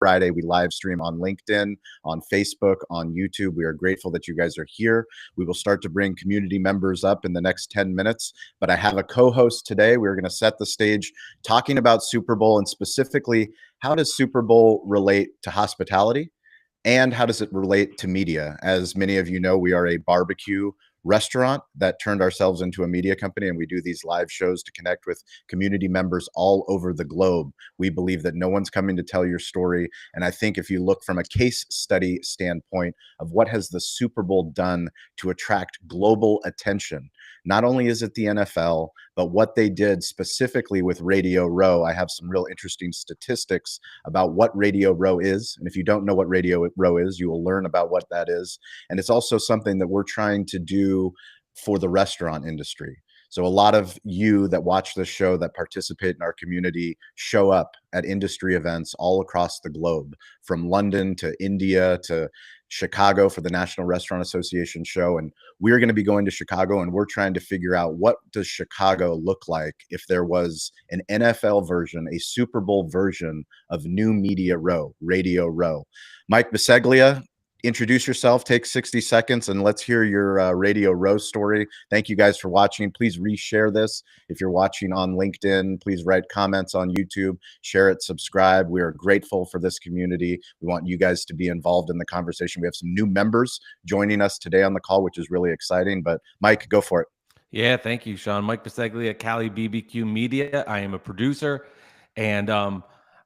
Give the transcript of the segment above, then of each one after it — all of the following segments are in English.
Friday. We live stream on LinkedIn, on Facebook, on YouTube. We are grateful that you guys are here. We will start to bring community members up in the next 10 minutes, but I have a co-host today. We're going to set the stage talking about Super Bowl, and specifically, how does Super Bowl relate to hospitality? And how does it relate to media? As many of you know, we are a barbecue restaurant that turned ourselves into a media company, and we do these live shows to connect with community members all over the globe. We believe that no one's coming to tell your story. And I think if you look from a case study standpoint of what has the Super Bowl done to attract global attention, not only is it the NFL, but what they did specifically with Radio Row. I have some real interesting statistics about what Radio Row is. And if you don't know what Radio Row is, you will learn about what that is. And it's also something that we're trying to do for the restaurant industry. So a lot of you that watch this show, that participate in our community, show up at industry events all across the globe, from London to India to Chicago for the National Restaurant Association show. And we're going to be going to Chicago, and we're trying to figure out, what does Chicago look like if there was an NFL version, a Super Bowl version of New Media Row, Radio Row. Mike Biseglia, introduce yourself, take 60 seconds, and let's hear your Radio Row story. Thank you guys for watching. Please reshare this. If you're watching on LinkedIn, please write comments on YouTube, share it, subscribe. We are grateful for this community. We want you guys to be involved in the conversation. We have some new members joining us today on the call, which is really exciting. But Mike, go for it. Yeah, thank you, Sean. Mike Biseglia, Cali BBQ Media. I am a producer, and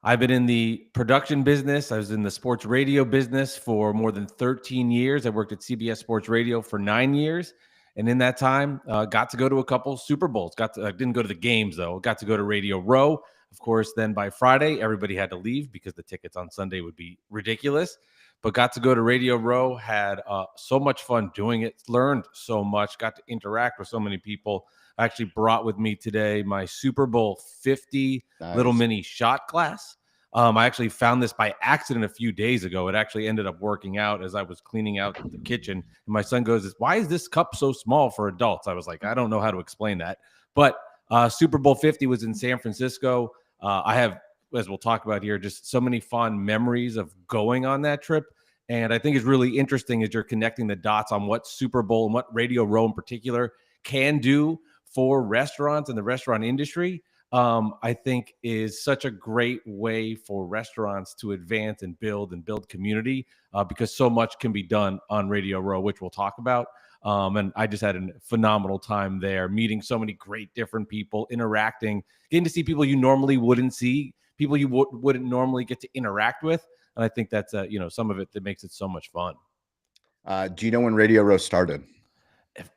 I've been in the production business. I was in the sports radio business for more than 13 years. I worked at CBS Sports Radio for 9 years. And in that time, got to go to a couple Super Bowls. I didn't go to the games, though. Got to go to Radio Row. Of course, then by Friday, everybody had to leave because the tickets on Sunday would be ridiculous. But got to go to Radio Row, had so much fun doing it, learned so much, got to interact with so many people. I actually brought with me today my Super Bowl 50 little mini shot glass. I actually found this by accident a few days ago. It actually ended up working out as I was cleaning out the kitchen. And my son goes, "Why is this cup so small for adults?" I was like, I don't know how to explain that. But Super Bowl 50 was in San Francisco. I have, as we'll talk about here, just so many fond memories of going on that trip. And I think it's really interesting as you're connecting the dots on what Super Bowl and what Radio Row in particular can do for restaurants and the restaurant industry. I think is such a great way for restaurants to advance and build community because so much can be done on Radio Row, which we'll talk about. And I just had a phenomenal time there, meeting so many great different people, interacting, getting to see people you normally wouldn't see, people you wouldn't normally get to interact with. And I think that's some of it that makes it so much fun. Do you know when Radio Row started?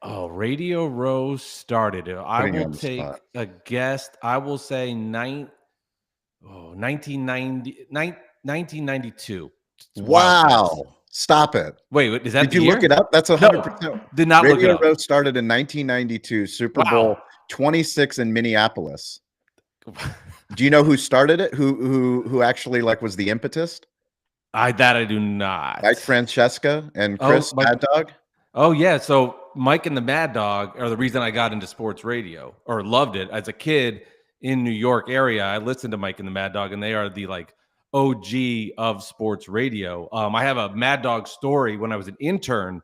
Radio Row started. I will take a guess. I will say 1992. Wow. Stop it. Wait, is that Did you look it up? That's 100%. No, did not look it up. Radio Row started in 1992, Super Bowl 26 in Minneapolis. Do you know who started it? Who actually was the impetus? I do not. Mike Francesca and Chris Mad Dog. Oh, yeah. So Mike and the Mad Dog are the reason I got into sports radio or loved it as a kid in New York area. I listened to Mike and the Mad Dog, and they are the OG of sports radio. I have a Mad Dog story when I was an intern,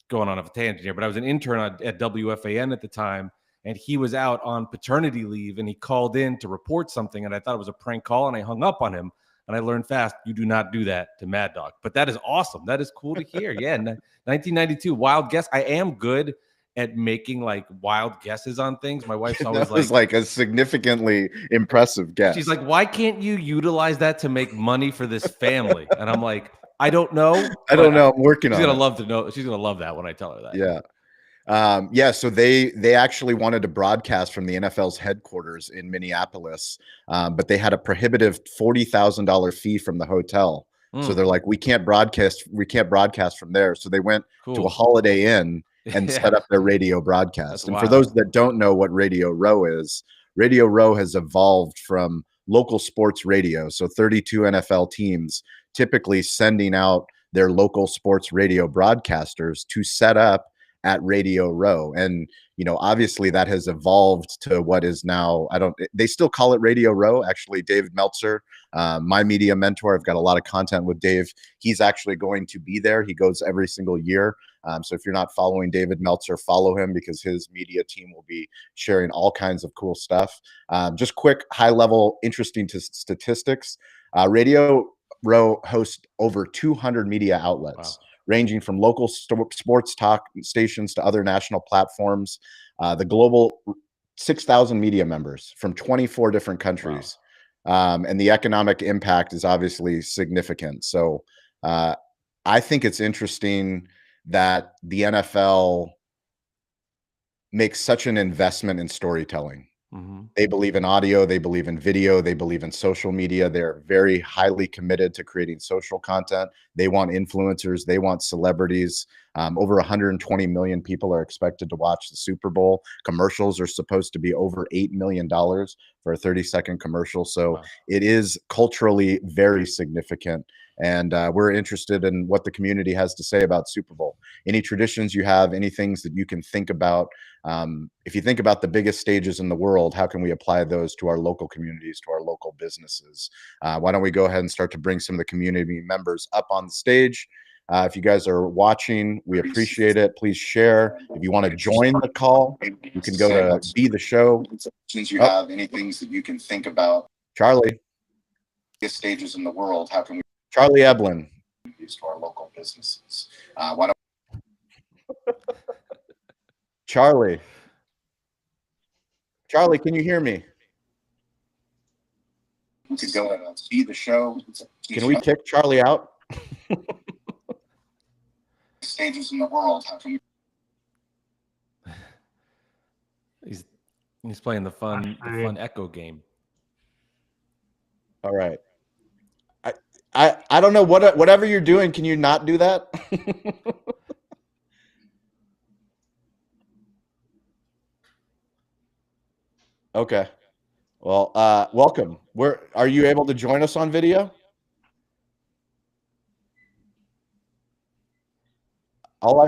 going on a tangent here, but I was an intern at WFAN at the time, and he was out on paternity leave, and he called in to report something, and I thought it was a prank call, and I hung up on him. And I learned fast, you do not do that to Mad Dog. But that is awesome. That is cool to hear. Yeah, 1992, wild guess. I am good at making wild guesses on things. My wife's always that was a significantly impressive guess. She's like, "Why can't you utilize that to make money for this family?" And I'm like, I don't know. I don't know. I'm working on it. She's going to love to know. She's going to love that when I tell her that. Yeah. So they actually wanted to broadcast from the NFL's headquarters in Minneapolis, but they had a prohibitive $40,000 fee from the hotel. So they're like, we can't broadcast from there. So they went to a Holiday Inn and set up their radio broadcast. And for those that don't know what Radio Row is, Radio Row has evolved from local sports radio. So 32 NFL teams typically sending out their local sports radio broadcasters to set up at Radio Row. And, obviously that has evolved to what is now, they still call it Radio Row. Actually, David Meltzer, my media mentor, I've got a lot of content with Dave. He's actually going to be there. He goes every single year. So if you're not following David Meltzer, follow him, because his media team will be sharing all kinds of cool stuff. Just quick, high level, interesting statistics. Radio Row hosts over 200 media outlets. Wow. Ranging from local sports talk stations to other national platforms. The global 6,000 media members from 24 different countries. Wow. And the economic impact is obviously significant. So I think it's interesting that the NFL makes such an investment in storytelling. Mm-hmm. They believe in audio, they believe in video, they believe in social media. They're very highly committed to creating social content. They want influencers, they want celebrities. Over 120 million people are expected to watch the Super Bowl. Commercials are supposed to be over $8 million for a 30-second commercial. So wow. It is culturally very significant. And we're interested in what the community has to say about Super Bowl. Any traditions you have, any things that you can think about. If you think about the biggest stages in the world, how can we apply those to our local communities, to our local businesses? Why don't we go ahead and start to bring some of the community members up on the stage? If you guys are watching, we appreciate it. Please share. If you want to join the call, you can go to Be the Show. Since you have any things that you can think about. Charlie. Biggest stages in the world, how can we? Charlie Eblin. To our local businesses. Why don't Charlie, can you hear me? We could go and see the show. Can we kick Charlie out? Stages in the world. How can we? He's playing the fun echo game. All right. I don't know whatever you're doing. Can you not do that? Okay. Well, welcome. Are you able to join us on video? All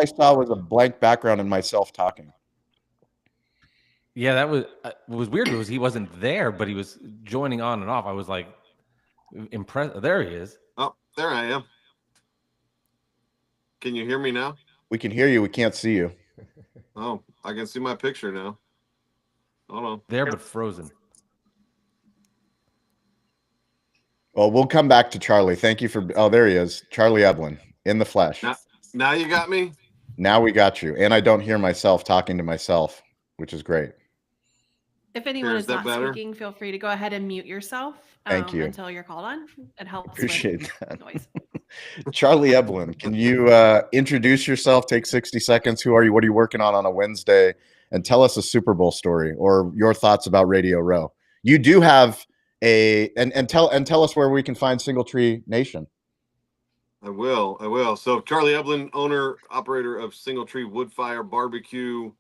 I saw was a blank background and myself talking. Yeah, that was what was weird was he wasn't there, but he was joining on and off. I was like impressed. There he is. Oh, there I am. Can you hear me now? We can hear you. We can't see you. Oh, I can see my picture now. Hold on. There, but frozen. Well, we'll come back to Charlie. Thank you for. Oh, there he is, Charlie Eblin in the flesh. Now you got me. Now we got you, and I don't hear myself talking to myself, which is great. If anyone is not speaking, feel free to go ahead and mute yourself. Thank you. Until you're called on. It helps. Appreciate that. Noise. Charlie Eblin, can you introduce yourself? Take 60 seconds. Who are you? What are you working on a Wednesday? And tell us a Super Bowl story or your thoughts about Radio Row. You do have and tell us where we can find Single Tree Nation. I will. So Charlie Eblin, owner, operator of Single Tree Woodfire Barbecue,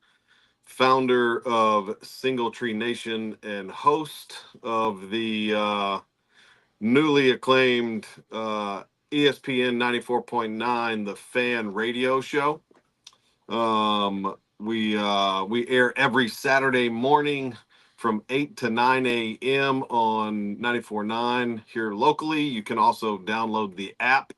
founder of Single Tree Nation, and host of the newly acclaimed ESPN 94.9 The Fan radio show. We air every Saturday morning from 8 to 9 a.m. on 94.9 here locally. You can also download the app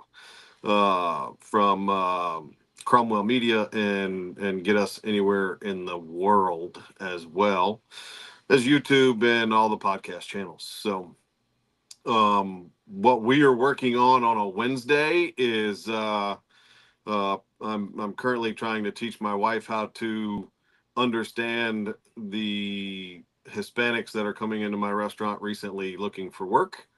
from Cromwell Media and get us anywhere in the world, as well as YouTube and all the podcast channels. So what we are working on a Wednesday is I'm currently trying to teach my wife how to understand the Hispanics that are coming into my restaurant recently looking for work.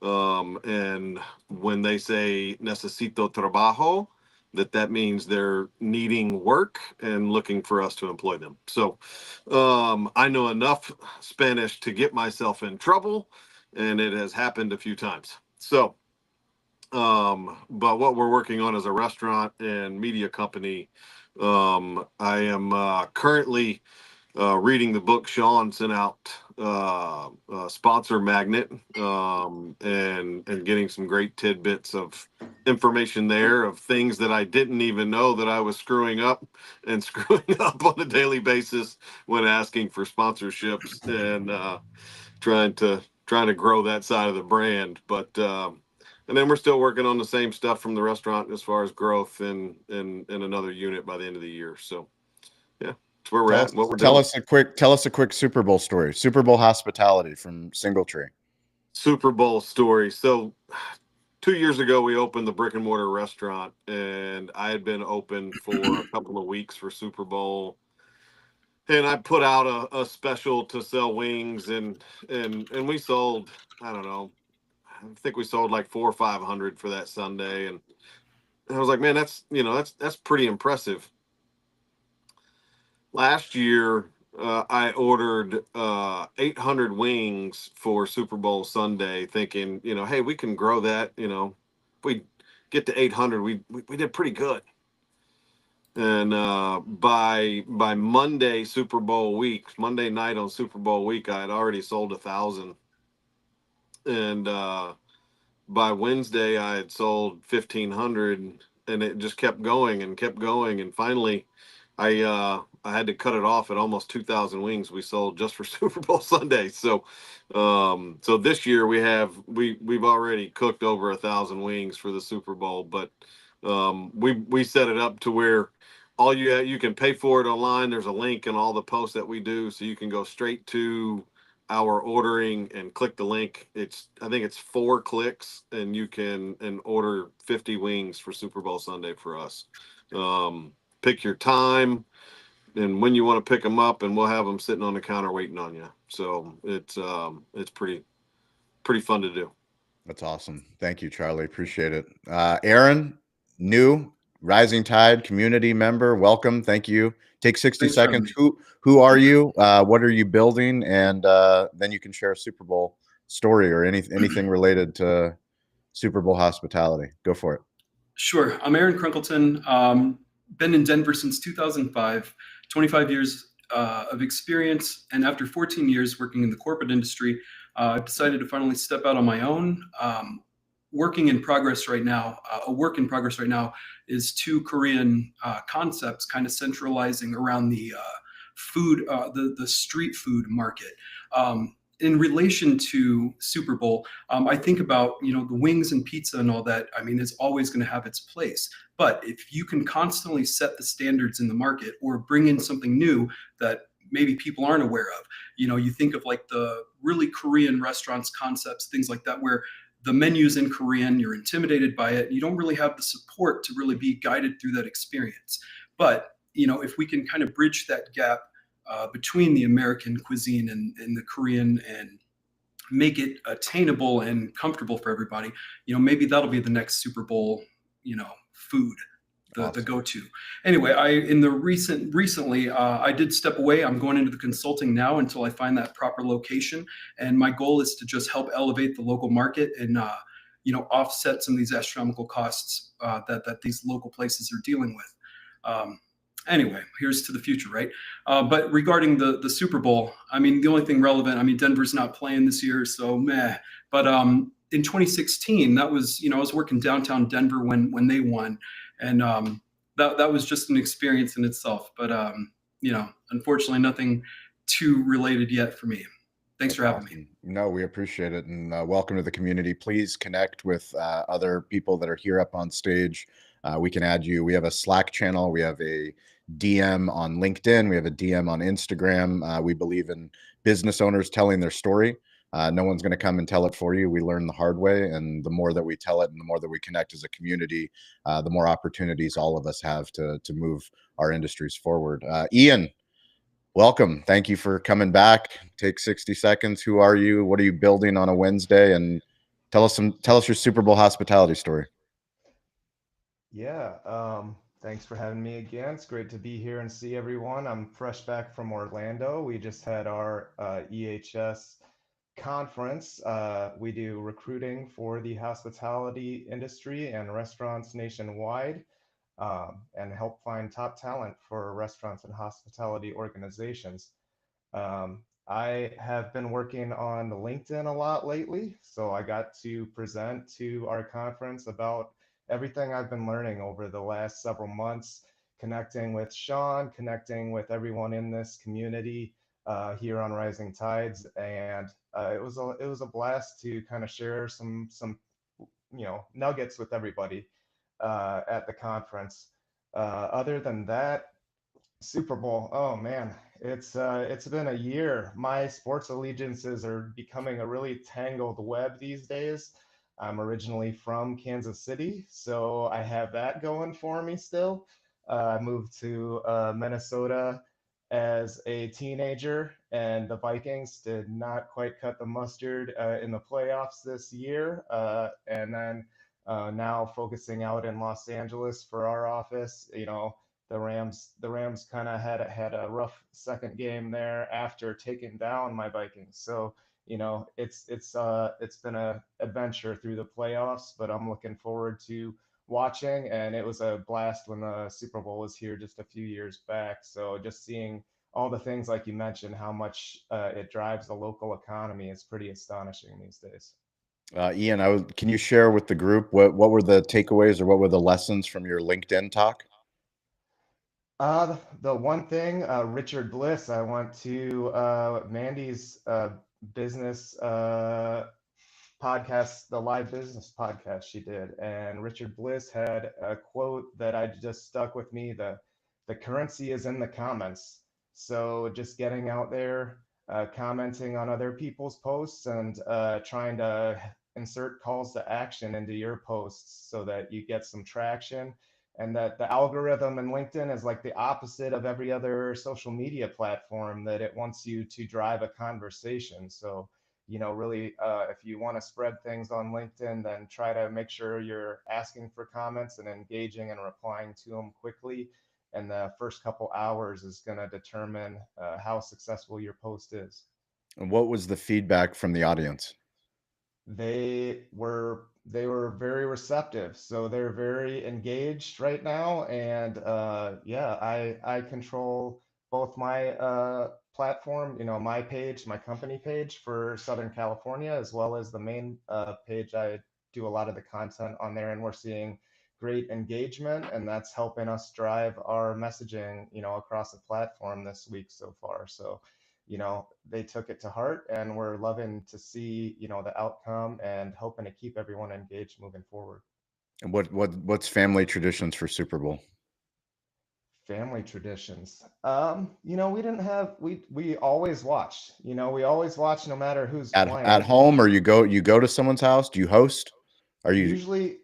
And when they say necesito trabajo, that means they're needing work and looking for us to employ them. So I know enough Spanish to get myself in trouble, and it has happened a few times. So but what we're working on as a restaurant and media company, I am currently reading the book Sean sent out sponsor magnet, and getting some great tidbits of information there of things that I didn't even know that I was screwing up and screwing up on a daily basis when asking for sponsorships and trying to grow that side of the brand. But and then we're still working on the same stuff from the restaurant as far as growth in another unit by the end of the year. So yeah, it's where we're at. What we're tell doing. us a quick Super Bowl story. Super Bowl hospitality from Singletree. Super Bowl story. So 2 years ago, we opened the brick and mortar restaurant, and I had been open for a couple of weeks for Super Bowl. And I put out a special to sell wings, and we sold, I don't know, I think we sold like 400 or 500 for that Sunday, and I was like, man, that's pretty impressive. Last year, I ordered 800 wings for Super Bowl Sunday, thinking, hey, we can grow that. If we get to 800, we did pretty good. And by Monday, Super Bowl week, Monday night on Super Bowl week, I had already sold 1,000. And by Wednesday, I had sold 1,500, and it just kept going and kept going. And finally, I had to cut it off at almost 2,000 wings we sold just for Super Bowl Sunday. So so this year we've already cooked over 1,000 wings for the Super Bowl, but we set it up to where you can pay for it online. There's a link in all the posts that we do, so you can go straight to our ordering and click the link. I think it's 4 clicks, and you can order 50 wings for Super Bowl Sunday for us. Pick your time and when you want to pick them up, and we'll have them sitting on the counter waiting on you. So it's pretty fun to do. That's awesome. Thank you, Charlie. Appreciate it. Aaron, new Rising Tide community member. Welcome. Thank you. Take 60 seconds. Who are you? What are you building? And then you can share a Super Bowl story or anything related to Super Bowl hospitality. Go for it. Sure. I'm Aaron Crunkleton. Been in Denver since 2005, 25 years of experience. And after 14 years working in the corporate industry, I've decided to finally step out on my own. Working in progress right now, a work in progress right now is 2 Korean concepts kind of centralizing around the food, the street food market. In relation to Super Bowl, I think about, the wings and pizza and all that. I mean, it's always going to have its place. But if you can constantly set the standards in the market or bring in something new that maybe people aren't aware of, you think of like the really Korean restaurants, concepts, things like that, where the menu's in Korean, you're intimidated by it, you don't really have the support to really be guided through that experience. But, if we can kind of bridge that gap between the American cuisine and the Korean and make it attainable and comfortable for everybody, maybe that'll be the next Super Bowl, food, the go-to. Anyway, recently I did step away. I'm going into the consulting now until I find that proper location. And my goal is to just help elevate the local market and, offset some of these astronomical costs that these local places are dealing with. Anyway, here's to the future, right? But regarding the Super Bowl, I mean, the only thing relevant, Denver's not playing this year, so meh. But in 2016, that was, I was working downtown Denver when they won, and that was just an experience in itself. But unfortunately, nothing too related yet for me. Thanks for having me. No, we appreciate it, and welcome to the community. Please connect with other people that are here up on stage. We can add you. We have a Slack channel. We have a DM on LinkedIn. We have a DM on Instagram. We believe in business owners telling their story. No one's going to come and tell it for you. We learn the hard way, and the more that we tell it and the more that we connect as a community, the more opportunities all of us have to move our industries forward. Ian, welcome. Thank you for coming back. Take 60 seconds. Who are you? What are you building on a Wednesday? And tell us your Super Bowl hospitality story. Yeah. Thanks for having me again. It's great to be here and see everyone. I'm fresh back from Orlando. We just had our EHS conference. We do recruiting for the hospitality industry and restaurants nationwide, and help find top talent for restaurants and hospitality organizations. I have been working on LinkedIn a lot lately, so I got to present to our conference about everything I've been learning over the last several months, connecting with Sean, connecting with everyone in this community here on Rising Tides, and it was a blast to kind of share some nuggets with everybody at the conference. Other than that, Super Bowl. Oh man, it's been a year. My sports allegiances are becoming a really tangled web these days. I'm originally from Kansas City, so I have that going for me still. I moved to Minnesota as a teenager, and the Vikings did not quite cut the mustard in the playoffs this year. And then now focusing out in Los Angeles for our office, the Rams kind of had a rough second game there after taking down my Vikings. So it's been a adventure through the playoffs, but I'm looking forward to watching. And it was a blast when the Super Bowl was here just a few years back. So just seeing all the things like you mentioned, how much it drives the local economy is pretty astonishing these days. Ian, can you share with the group what were the takeaways or what were the lessons from your LinkedIn talk? The one thing, Richard Bliss, I went to Mandy's business podcast, the live business podcast she did, and Richard Bliss had a quote that I just stuck with me. The currency is in the comments. So just getting out there, commenting on other people's posts, and trying to insert calls to action into your posts so that you get some traction, and that the algorithm in LinkedIn is like the opposite of every other social media platform, that it wants you to drive a conversation. So, really, if you want to spread things on LinkedIn, then try to make sure you're asking for comments and engaging and replying to them quickly. And the first couple hours is going to determine how successful your post is. And what was the feedback from the audience? They were very receptive, so they're very engaged right now. And yeah, I control both my platform, my page, my company page for Southern California, as well as the main page. I do a lot of the content on there, and we're seeing great engagement, and that's helping us drive our messaging across the platform this week so far. So they took it to heart, and we're loving to see the outcome and hoping to keep everyone engaged moving forward. And what's family traditions for Super Bowl? Family traditions. We always watch. We always watch no matter who's playing. At home, or you go to someone's house? Do you host? Are you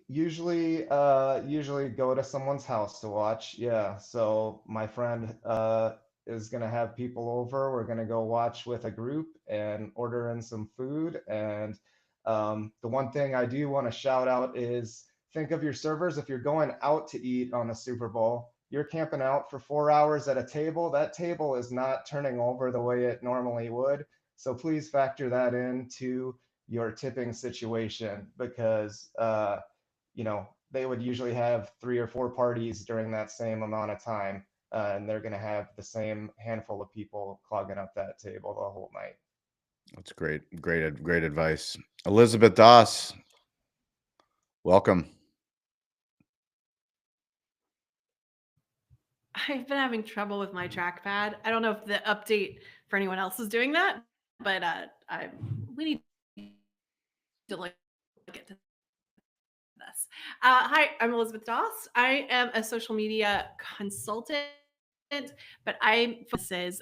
usually go to someone's house to watch? Yeah. So my friend is gonna have people over. We're gonna go watch with a group and order in some food. And the one thing I do want to shout out is, think of your servers. If you're going out to eat on a Super Bowl, you're camping out for 4 hours at a table. That table is not turning over the way it normally would. So please factor that into your tipping situation, because they would usually have 3 or 4 parties during that same amount of time, and they're going to have the same handful of people clogging up that table the whole night. That's great advice. Elizabeth Doss, welcome. I've been having trouble with my trackpad. I don't know if the update for anyone else is doing that, but we need to look at this. Hi, I'm Elizabeth Doss. I am a social media consultant, but this is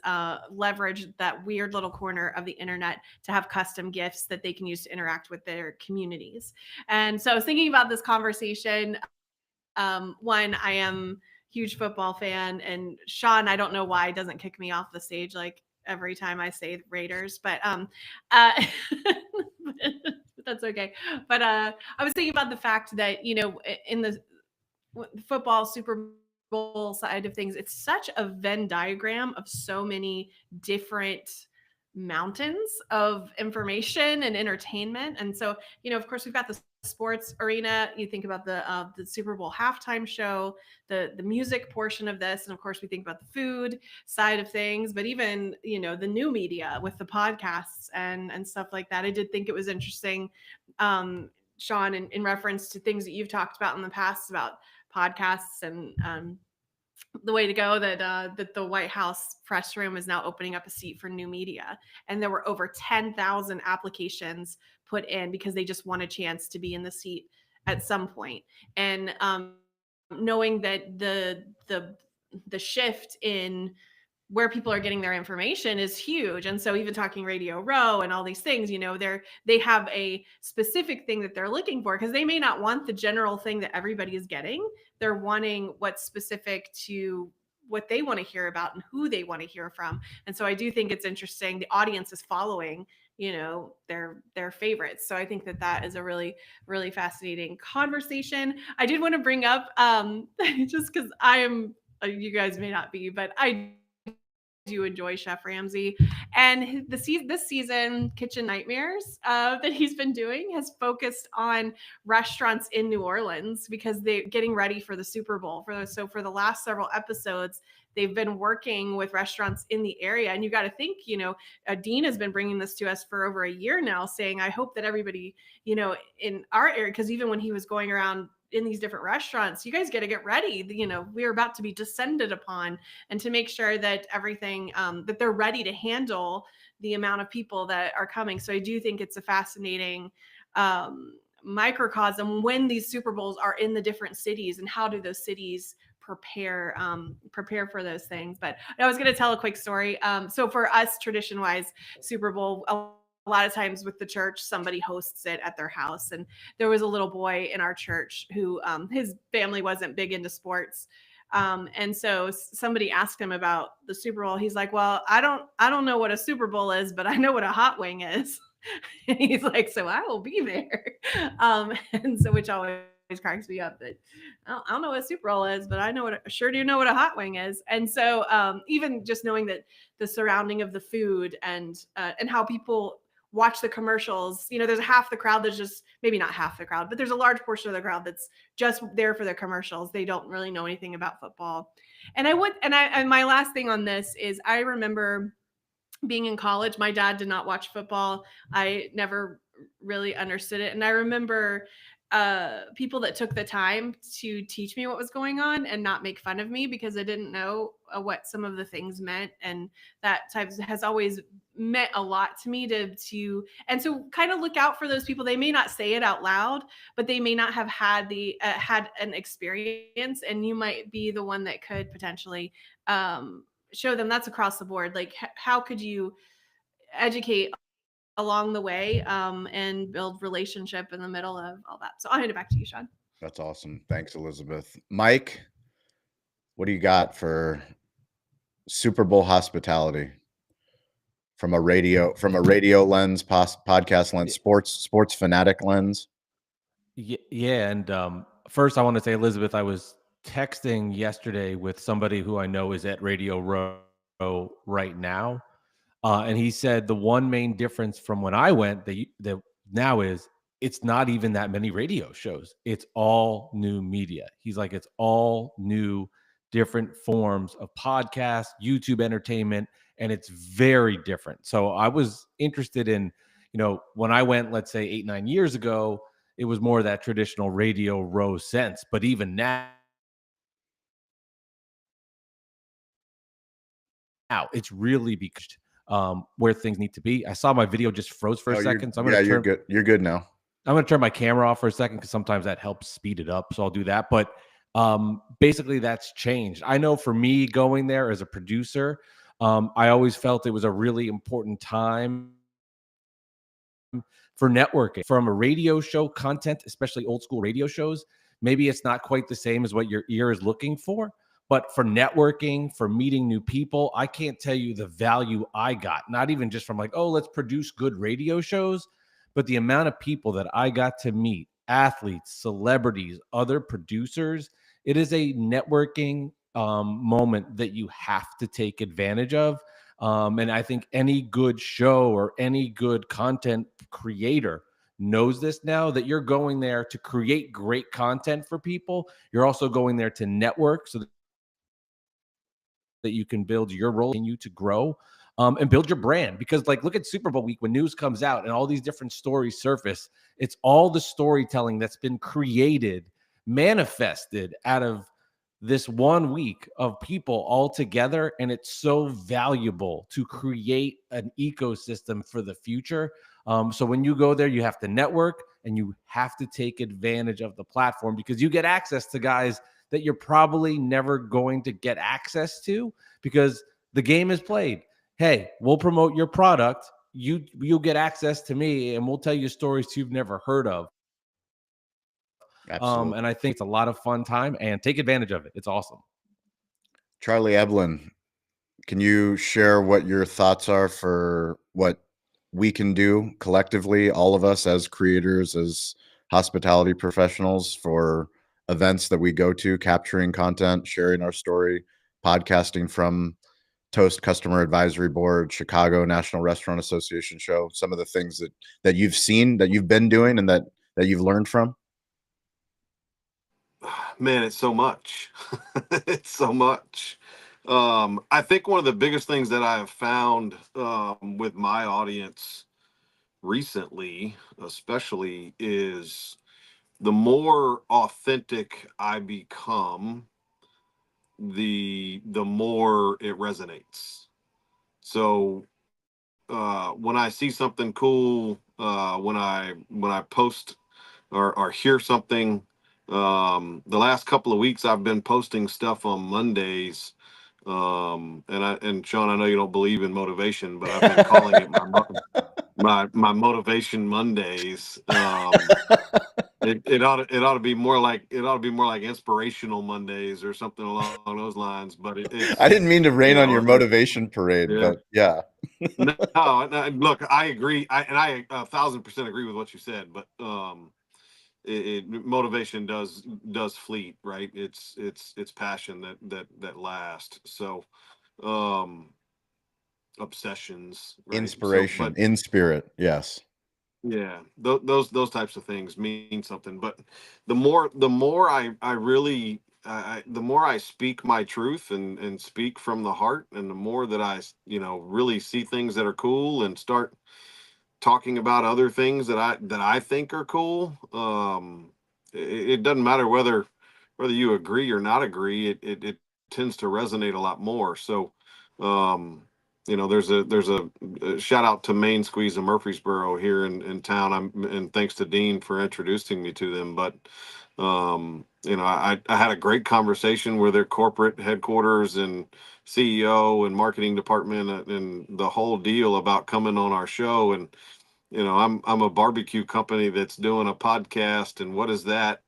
leverage that weird little corner of the internet to have custom gifts that they can use to interact with their communities. And so I was thinking about this conversation. One, I am a huge football fan, and Sean, I don't know why, doesn't kick me off the stage like every time I say Raiders, but that's okay. But I was thinking about the fact that, in the football Super Bowl side of things, it's such a Venn diagram of so many different mountains of information and entertainment. And so, of course, we've got the sports arena, you think about the Super Bowl halftime show, the music portion of this, and of course we think about the food side of things, but even, you know, the new media with the podcasts and stuff like that. I did think it was interesting, Sean, in reference to things that you've talked about in the past about podcasts and the way to go, that the White House press room is now opening up a seat for new media, and there were over 10,000 applications put in because they just want a chance to be in the seat at some point. And knowing that the shift in where people are getting their information is huge. And so even talking Radio Row and all these things, you know, they have a specific thing that they're looking for, because they may not want the general thing that everybody is getting. They're wanting what's specific to what they want to hear about and who they want to hear from. And so I do think it's interesting. The audience is following, you know, their favorites. So I think that is a really, really fascinating conversation. I did want to bring up, just because you guys may not be, but I do enjoy Chef Ramsay, and this season, Kitchen Nightmares, that he's been doing has focused on restaurants in New Orleans, because they're getting ready for the Super Bowl. So for the last several episodes, they've been working with restaurants in the area. And you got to think, you know, Dean has been bringing this to us for over a year now, saying, I hope that everybody, you know, in our area, because even when he was going around in these different restaurants, you guys got to get ready. You know, we're about to be descended upon, and to make sure that everything, that they're ready to handle the amount of people that are coming. So I do think it's a fascinating microcosm when these Super Bowls are in the different cities, and how do those cities prepare for those things. But I was going to tell a quick story. So for us, tradition wise, Super Bowl, a lot of times with the church, somebody hosts it at their house. And there was a little boy in our church who, his family wasn't big into sports. And so somebody asked him about the Super Bowl. He's like, well, I don't know what a Super Bowl is, but I know what a hot wing is. And he's like, so I will be there. And so, which always cracks me up, that I don't know what a Super Bowl is, but I sure do know what a hot wing is. And so even just knowing that the surrounding of the food and how people watch the commercials, you know, there's half the crowd that's just, maybe not half the crowd, but there's a large portion of the crowd that's just there for the commercials. They don't really know anything about football. And my last thing on this is, I remember being in college, my dad did not watch football. I never really understood it. And I remember people that took the time to teach me what was going on and not make fun of me because I didn't know what some of the things meant. And that type has always meant a lot to me and so kind of look out for those people. They may not say it out loud, but they may not have had had an experience, and you might be the one that could potentially show them. That's across the board. Like, how could you educate along the way and build relationship in the middle of all that? So I'll hand it back to you, Sean. That's awesome. Thanks, Elizabeth. Mike, what do you got for Super Bowl hospitality from a radio lens, podcast lens, sports fanatic lens? Yeah. And first I want to say, Elizabeth, I was texting yesterday with somebody who I know is at Radio Row right now. And he said the one main difference from when I went that now is it's not even that many radio shows. It's all new media. He's like, it's all new, different forms of podcast, YouTube entertainment, and it's very different. So I was interested in, you know, when I went, let's say 8-9 years ago, it was more that traditional Radio Row sense. But even now, it's really because where things need to be. I saw my video just froze for a second. So you're good. You're good now. I'm going to turn my camera off for a second because sometimes that helps speed it up. So I'll do that. But basically that's changed. I know for me going there as a producer, I always felt it was a really important time for networking. From a radio show content, especially old school radio shows, maybe it's not quite the same as what your ear is looking for. But for networking, for meeting new people, I can't tell you the value I got, not even just from like, oh, let's produce good radio shows, but the amount of people that I got to meet, athletes, celebrities, other producers. It is a networking moment that you have to take advantage of. And I think any good show or any good content creator knows this now, that you're going there to create great content for people. You're also going there to network so that you can build your role, continue to grow, and build your brand. Because like, look at Super Bowl week when news comes out and all these different stories surface. It's all the storytelling that's been created, manifested out of this 1 week of people all together. And it's so valuable to create an ecosystem for the future. So when you go there, you have to network and you have to take advantage of the platform, because you get access to guys that you're probably never going to get access to, because the game is played. Hey, we'll promote your product. You'll get access to me, and we'll tell you stories you've never heard of. Absolutely. And I think it's a lot of fun time, and take advantage of it. It's awesome. Charlie Eblin, can you share what your thoughts are for what we can do collectively, all of us as creators, as hospitality professionals, for events that we go to, capturing content, sharing our story, podcasting from Toast Customer Advisory Board, Chicago National Restaurant Association show, some of the things that you've seen, that you've been doing, and that you've learned from? Man, it's so much. It's so much. I think one of the biggest things that I have found with my audience recently, especially, is the more authentic I become, the more it resonates. So when I see something cool, when I post or hear something, the last couple of weeks I've been posting stuff on Mondays. And Sean, I know you don't believe in motivation, but I've been calling it my motivation Mondays. It ought to be more like inspirational Mondays or something along those lines. But I didn't mean to rain on your it's- motivation parade, Yeah. but yeah. no, look, I agree. I 1,000% agree with what you said, but motivation does fleet, right? It's passion that lasts. So obsessions, right? Inspiration, in spirit, yes. Yeah, those types of things mean something. But the more I really the more I speak my truth and speak from the heart, and the more that I really see things that are cool and start talking about other things that I think are cool. It doesn't matter whether you agree or not agree. It tends to resonate a lot more. So there's a shout out to Main Squeeze of Murfreesboro here in town. And thanks to Dean for introducing me to them. But I had a great conversation with their corporate headquarters and CEO and marketing department and the whole deal about coming on our show. And I'm a barbecue company that's doing a podcast, and what is that?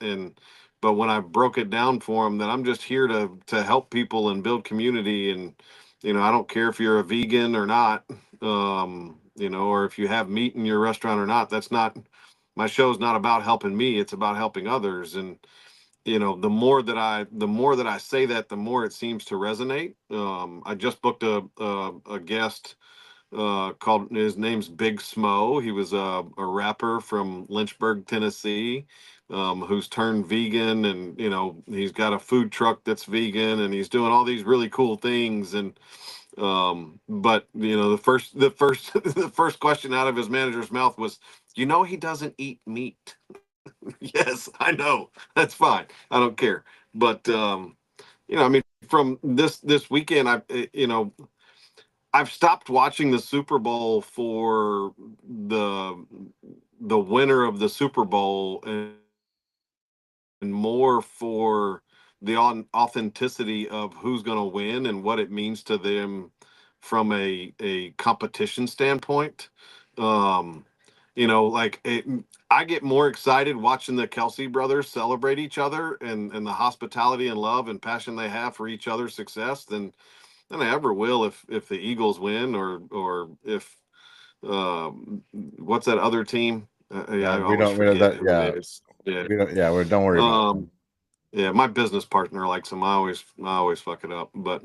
But when I broke it down for them, that I'm just here to help people and build community. And I don't care if you're a vegan or not, or if you have meat in your restaurant or not. That's not, my show's not about helping me. It's about helping others. And the more that I say that, the more it seems to resonate. I just booked a guest called, his name's Big Smo. He was a rapper from Lynchburg, Tennessee, who's turned vegan, and he's got a food truck that's vegan, and he's doing all these really cool things. And but the first the first question out of his manager's mouth was, he doesn't eat meat. Yes, I know, that's fine, I don't care. But from this weekend, I've stopped watching the Super Bowl for the winner of the Super Bowl, and more for the authenticity of who's going to win and what it means to them from a competition standpoint. I get more excited watching the Kelsey brothers celebrate each other and the hospitality and love and passion they have for each other's success than I ever will if the Eagles win, or if what's that other team? I we don't forget that, who it is. Yeah. We don't, don't worry about it. Yeah, my business partner likes them. I always fuck it up, but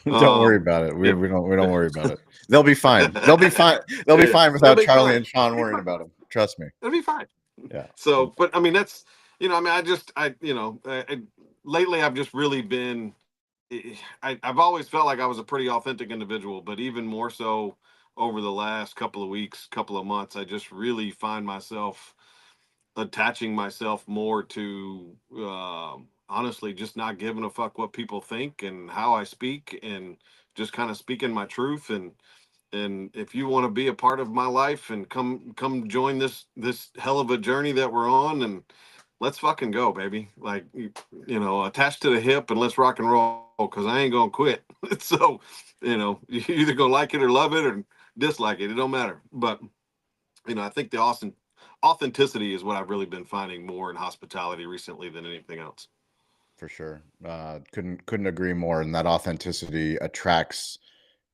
don't worry about it. We don't worry about it. They'll be fine. They'll be fine. They'll be fine without Charlie and Sean worrying about them. Trust me. It'll be fine. Yeah. So, but I mean, that's, I mean, lately I've just really been, I've always felt like I was a pretty authentic individual, but even more so over the last couple of weeks, couple of months, I just really find myself attaching myself more to, honestly, just not giving a fuck what people think and how I speak, and just kind of speaking my truth. And if you want to be a part of my life and come join this hell of a journey that we're on, and let's fucking go, baby. Like, attached to the hip, and let's rock and roll, because I ain't gonna quit. So, you either gonna like it or love it or dislike it. It don't matter. But, I think the authenticity is what I've really been finding more in hospitality recently than anything else. For sure. Couldn't agree more. And that authenticity attracts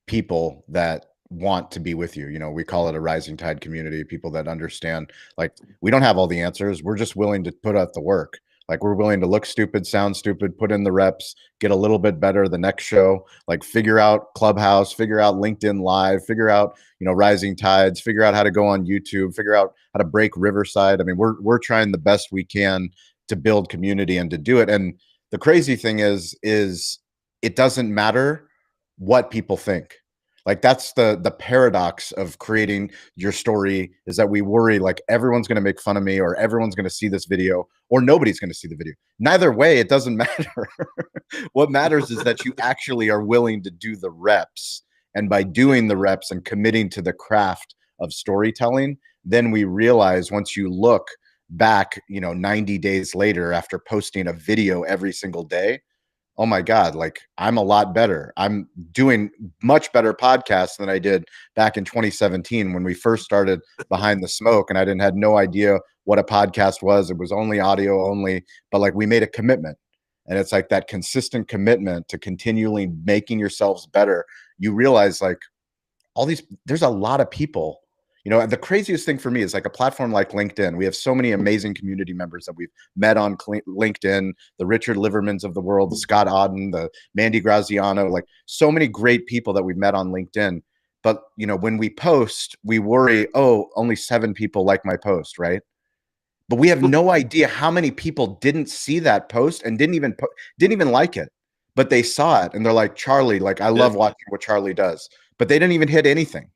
people that want to be with you. We call it a rising tide community, people that understand, like, we don't have all the answers. We're just willing to put out the work. Like, we're willing to look stupid, sound stupid, put in the reps, get a little bit better the next show, like figure out Clubhouse, figure out LinkedIn Live, figure out, Rising Tides, figure out how to go on YouTube, figure out how to break Riverside. I mean, we're trying the best we can to build community and to do it. And the crazy thing is it doesn't matter what people think. Like, that's the paradox of creating your story, is that we worry like everyone's going to make fun of me, or everyone's going to see this video, or nobody's going to see the video. Neither way, it doesn't matter. What matters is that you actually are willing to do the reps. And by doing the reps and committing to the craft of storytelling, then we realize, once you look back, 90 days later after posting a video every single day, oh my God, like, I'm a lot better. I'm doing much better podcasts than I did back in 2017 when we first started Behind the Smoke, and I had no idea what a podcast was. It was only audio only, but like, we made a commitment. And it's like that consistent commitment to continually making yourselves better. You realize, like, there's a lot of people. The craziest thing for me is, like, a platform like LinkedIn. We have so many amazing community members that we've met on LinkedIn, the Richard Livermans of the world, the Scott Auden, the Mandy Graziano, like, so many great people that we've met on LinkedIn. But, when we post, we worry, oh, only 7 people like my post, right? But we have no idea how many people didn't see that post and didn't even like it, but they saw it and they're like, Charlie, like, I love watching what Charlie does, but they didn't even hit anything.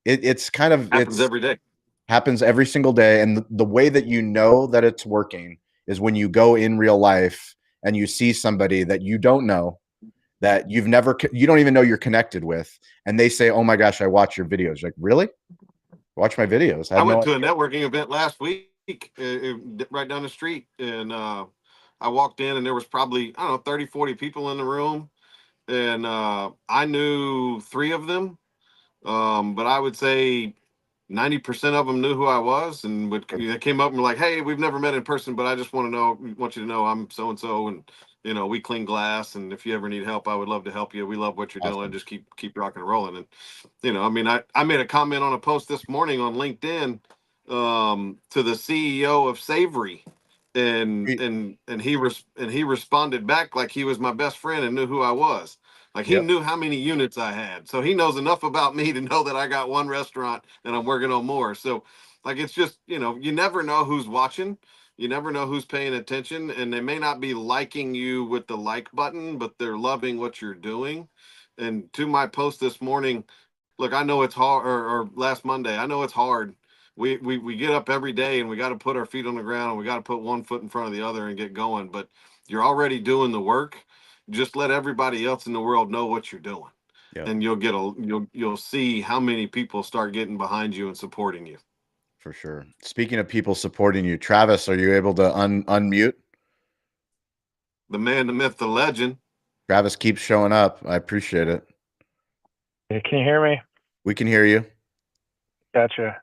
It's kind of happens every day. Happens every single day. And the way that you know that it's working is when you go in real life and you see somebody that you don't know, that you don't even know you're connected with, and they say, oh my gosh, I watch your videos. You're like, really? Watch my videos? I went to a networking event last week, right down the street, and I walked in, and there was probably, I don't know, 30, 40 people in the room, and I knew 3 of them. But I would say 90% of them knew who I was, and they came up and were like, hey, we've never met in person, but I just want you to know I'm so-and-so, and we clean glass, and if you ever need help, I would love to help you. We love what you're doing. Just keep rocking and rolling. And I mean, I made a comment on a post this morning on LinkedIn to the CEO of Savory, and he responded back like he was my best friend and knew who I was. Like, he knew how many units I had. So he knows enough about me to know that I got 1 restaurant and I'm working on more. So, like, it's just, you never know who's watching. You never know who's paying attention. And they may not be liking you with the like button, but they're loving what you're doing. And to my post this morning, look, I know it's hard, or last Monday, I know it's hard. We get up every day and we got to put our feet on the ground, and we got to put one foot in front of the other and get going. But you're already doing the work. Just let everybody else in the world know what you're doing, and you'll see how many people start getting behind you and supporting you. For sure. Speaking of people supporting you, Travis, are you able to unmute? The man, the myth, the legend. Travis keeps showing up. I appreciate it. Can you hear me? We can hear you. Gotcha.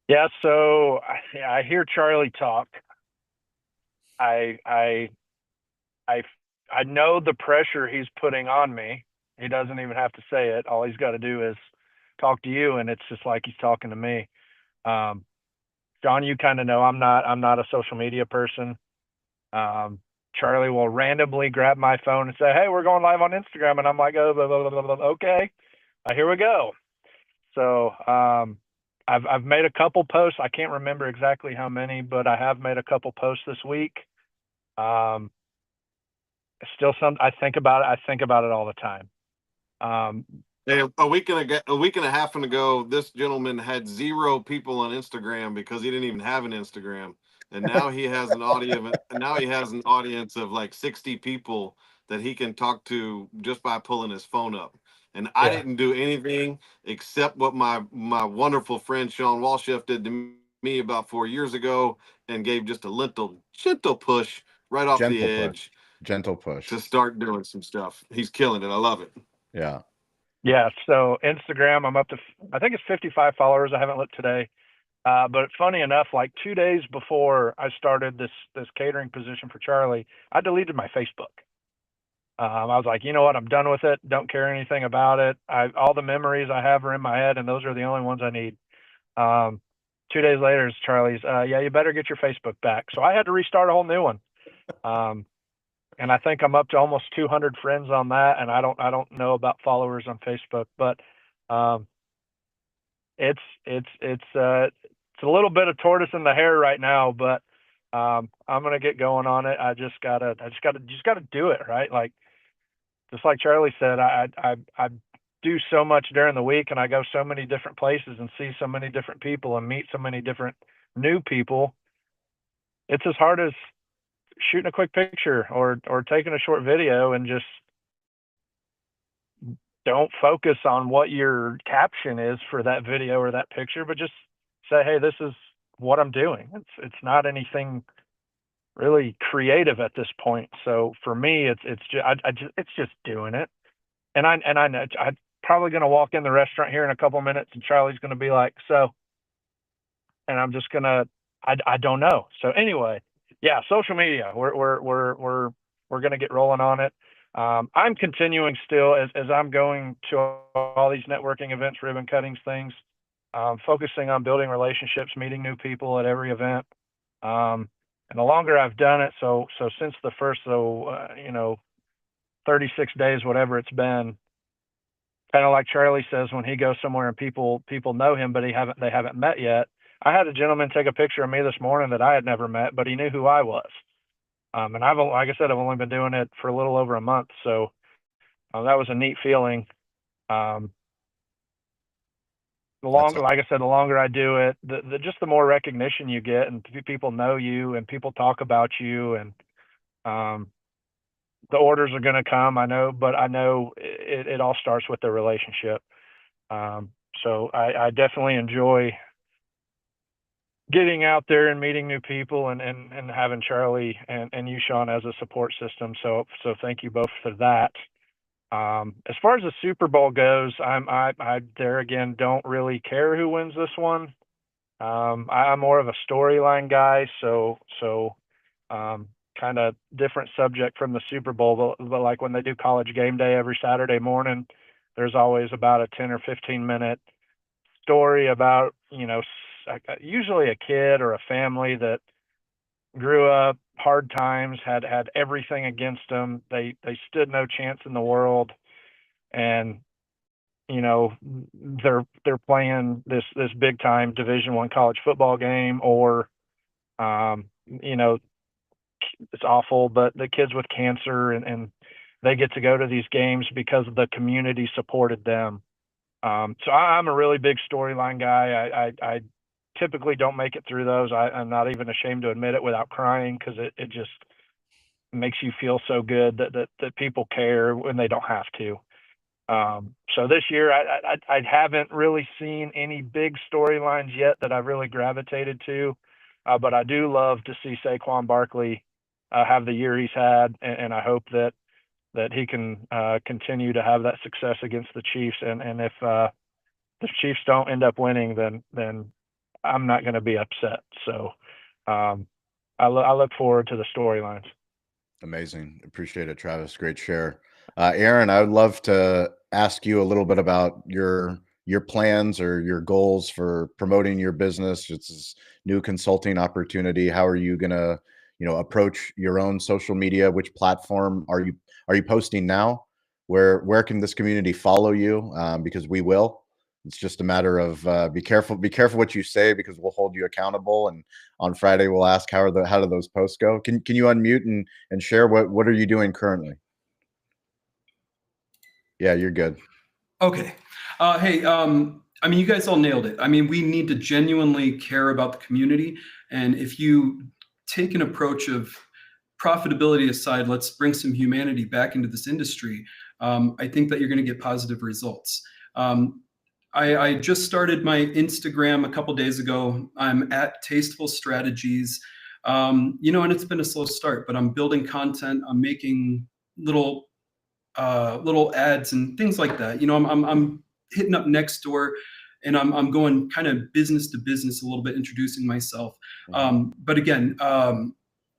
Yeah. So I hear Charlie talk. I know the pressure he's putting on me. He doesn't even have to say it. All he's got to do is talk to you, and it's just like he's talking to me. John, you kind of know I'm not a social media person. Charlie will randomly grab my phone and say, hey, we're going live on Instagram. And I'm like, oh, blah, blah, blah, blah, okay, here we go. So I've made a couple posts. I can't remember exactly how many, but I have made a couple posts this week. Still I think about it. I think about it all the time. Hey, a week and a half ago, this gentleman had 0 people on Instagram because he didn't even have an Instagram, and now he has an audience of like 60 people that he can talk to just by pulling his phone up. And I didn't do anything except what my wonderful friend Sean Walchef did to me about 4 years ago, and gave just a gentle push right off the edge. Gentle push to start doing some stuff. He's killing it. I love it. Yeah. Yeah. So Instagram, I'm up to, I think it's 55 followers. I haven't looked today. But funny enough, like 2 days before I started this catering position for Charlie, I deleted my Facebook. I was like, you know what? I'm done with it. Don't care anything about it. All the memories I have are in my head, and those are the only ones I need. 2 days later, it's Charlie's. Yeah, you better get your Facebook back. So I had to restart a whole new one. And I think I'm up to almost 200 friends on that, and I don't know about followers on Facebook, but it's a little bit of tortoise in the hare right now, but I'm gonna get going on it. I just gotta do it, right? Like, just like Charlie said, I do so much during the week, and I go so many different places and see so many different people and meet so many different new people. It's as hard as shooting a quick picture or taking a short video, and just don't focus on what your caption is for that video or that picture, but just say, hey, this is what I'm doing. It's not anything really creative at this point. So for me, it's just doing it. And I know I'm probably going to walk in the restaurant here in a couple minutes, and Charlie's going to be like, so, and I'm just going to, I don't know. So anyway, yeah, social media, we're going to get rolling on it. I'm continuing still as I'm going to all these networking events, ribbon cuttings, things, focusing on building relationships, meeting new people at every event. And the longer I've done it, so since the first, 36 days, whatever it's been, kind of like Charlie says, when he goes somewhere and people know him, but they haven't met yet. I had a gentleman take a picture of me this morning that I had never met, but he knew who I was. And like I said, I've only been doing it for a little over a month. So that was a neat feeling. The longer I do it, the more recognition you get, and people know you and people talk about you, and the orders are going to come. I know it all starts with the relationship. So I definitely enjoy getting out there and meeting new people, and having Charlie and you, Sean, as a support system. So thank you both for that. As far as the Super Bowl goes, I there again don't really care who wins this one. I'm more of a storyline guy, so kind of different subject from the Super Bowl, but like when they do College Game Day every Saturday morning, there's always about a 10 or 15 minute story about, usually a kid or a family that grew up hard times, had everything against them. They stood no chance in the world, and they're playing this big time Division I college football game, or it's awful, but the kids with cancer, and they get to go to these games because the community supported them. So I'm a really big storyline guy. I typically don't make it through those. I'm not even ashamed to admit it without crying, because it just makes you feel so good that people care when they don't have to. So this year I haven't really seen any big storylines yet that I've really gravitated to, but I do love to see Saquon Barkley have the year he's had, and I hope that he can continue to have that success against the Chiefs. And if the Chiefs don't end up winning, then I'm not going to be upset. So I look forward to the storylines. Amazing. Appreciate it, Travis. Great share. Aaron, I would love to ask you a little bit about your plans or your goals for promoting your business. It's this new consulting opportunity. How are you going to, approach your own social media? Which platform are you posting now? Where can this community follow you? Because we will. It's just a matter of be careful what you say, because we'll hold you accountable. And on Friday we'll ask how do those posts go. Can you unmute and share what are you doing currently? Yeah, you're good. Okay. Hey, I mean, you guys all nailed it. I mean, we need to genuinely care about the community. And if you take an approach of profitability aside, let's bring some humanity back into this industry, I think that you're going to get positive results. I just started my Instagram a couple days ago. I'm at Tasteful Strategies. And it's been a slow start, but I'm building content. I'm making little ads and things like that. I'm hitting up Nextdoor, and I'm going kind of business to business a little bit, introducing myself. But again,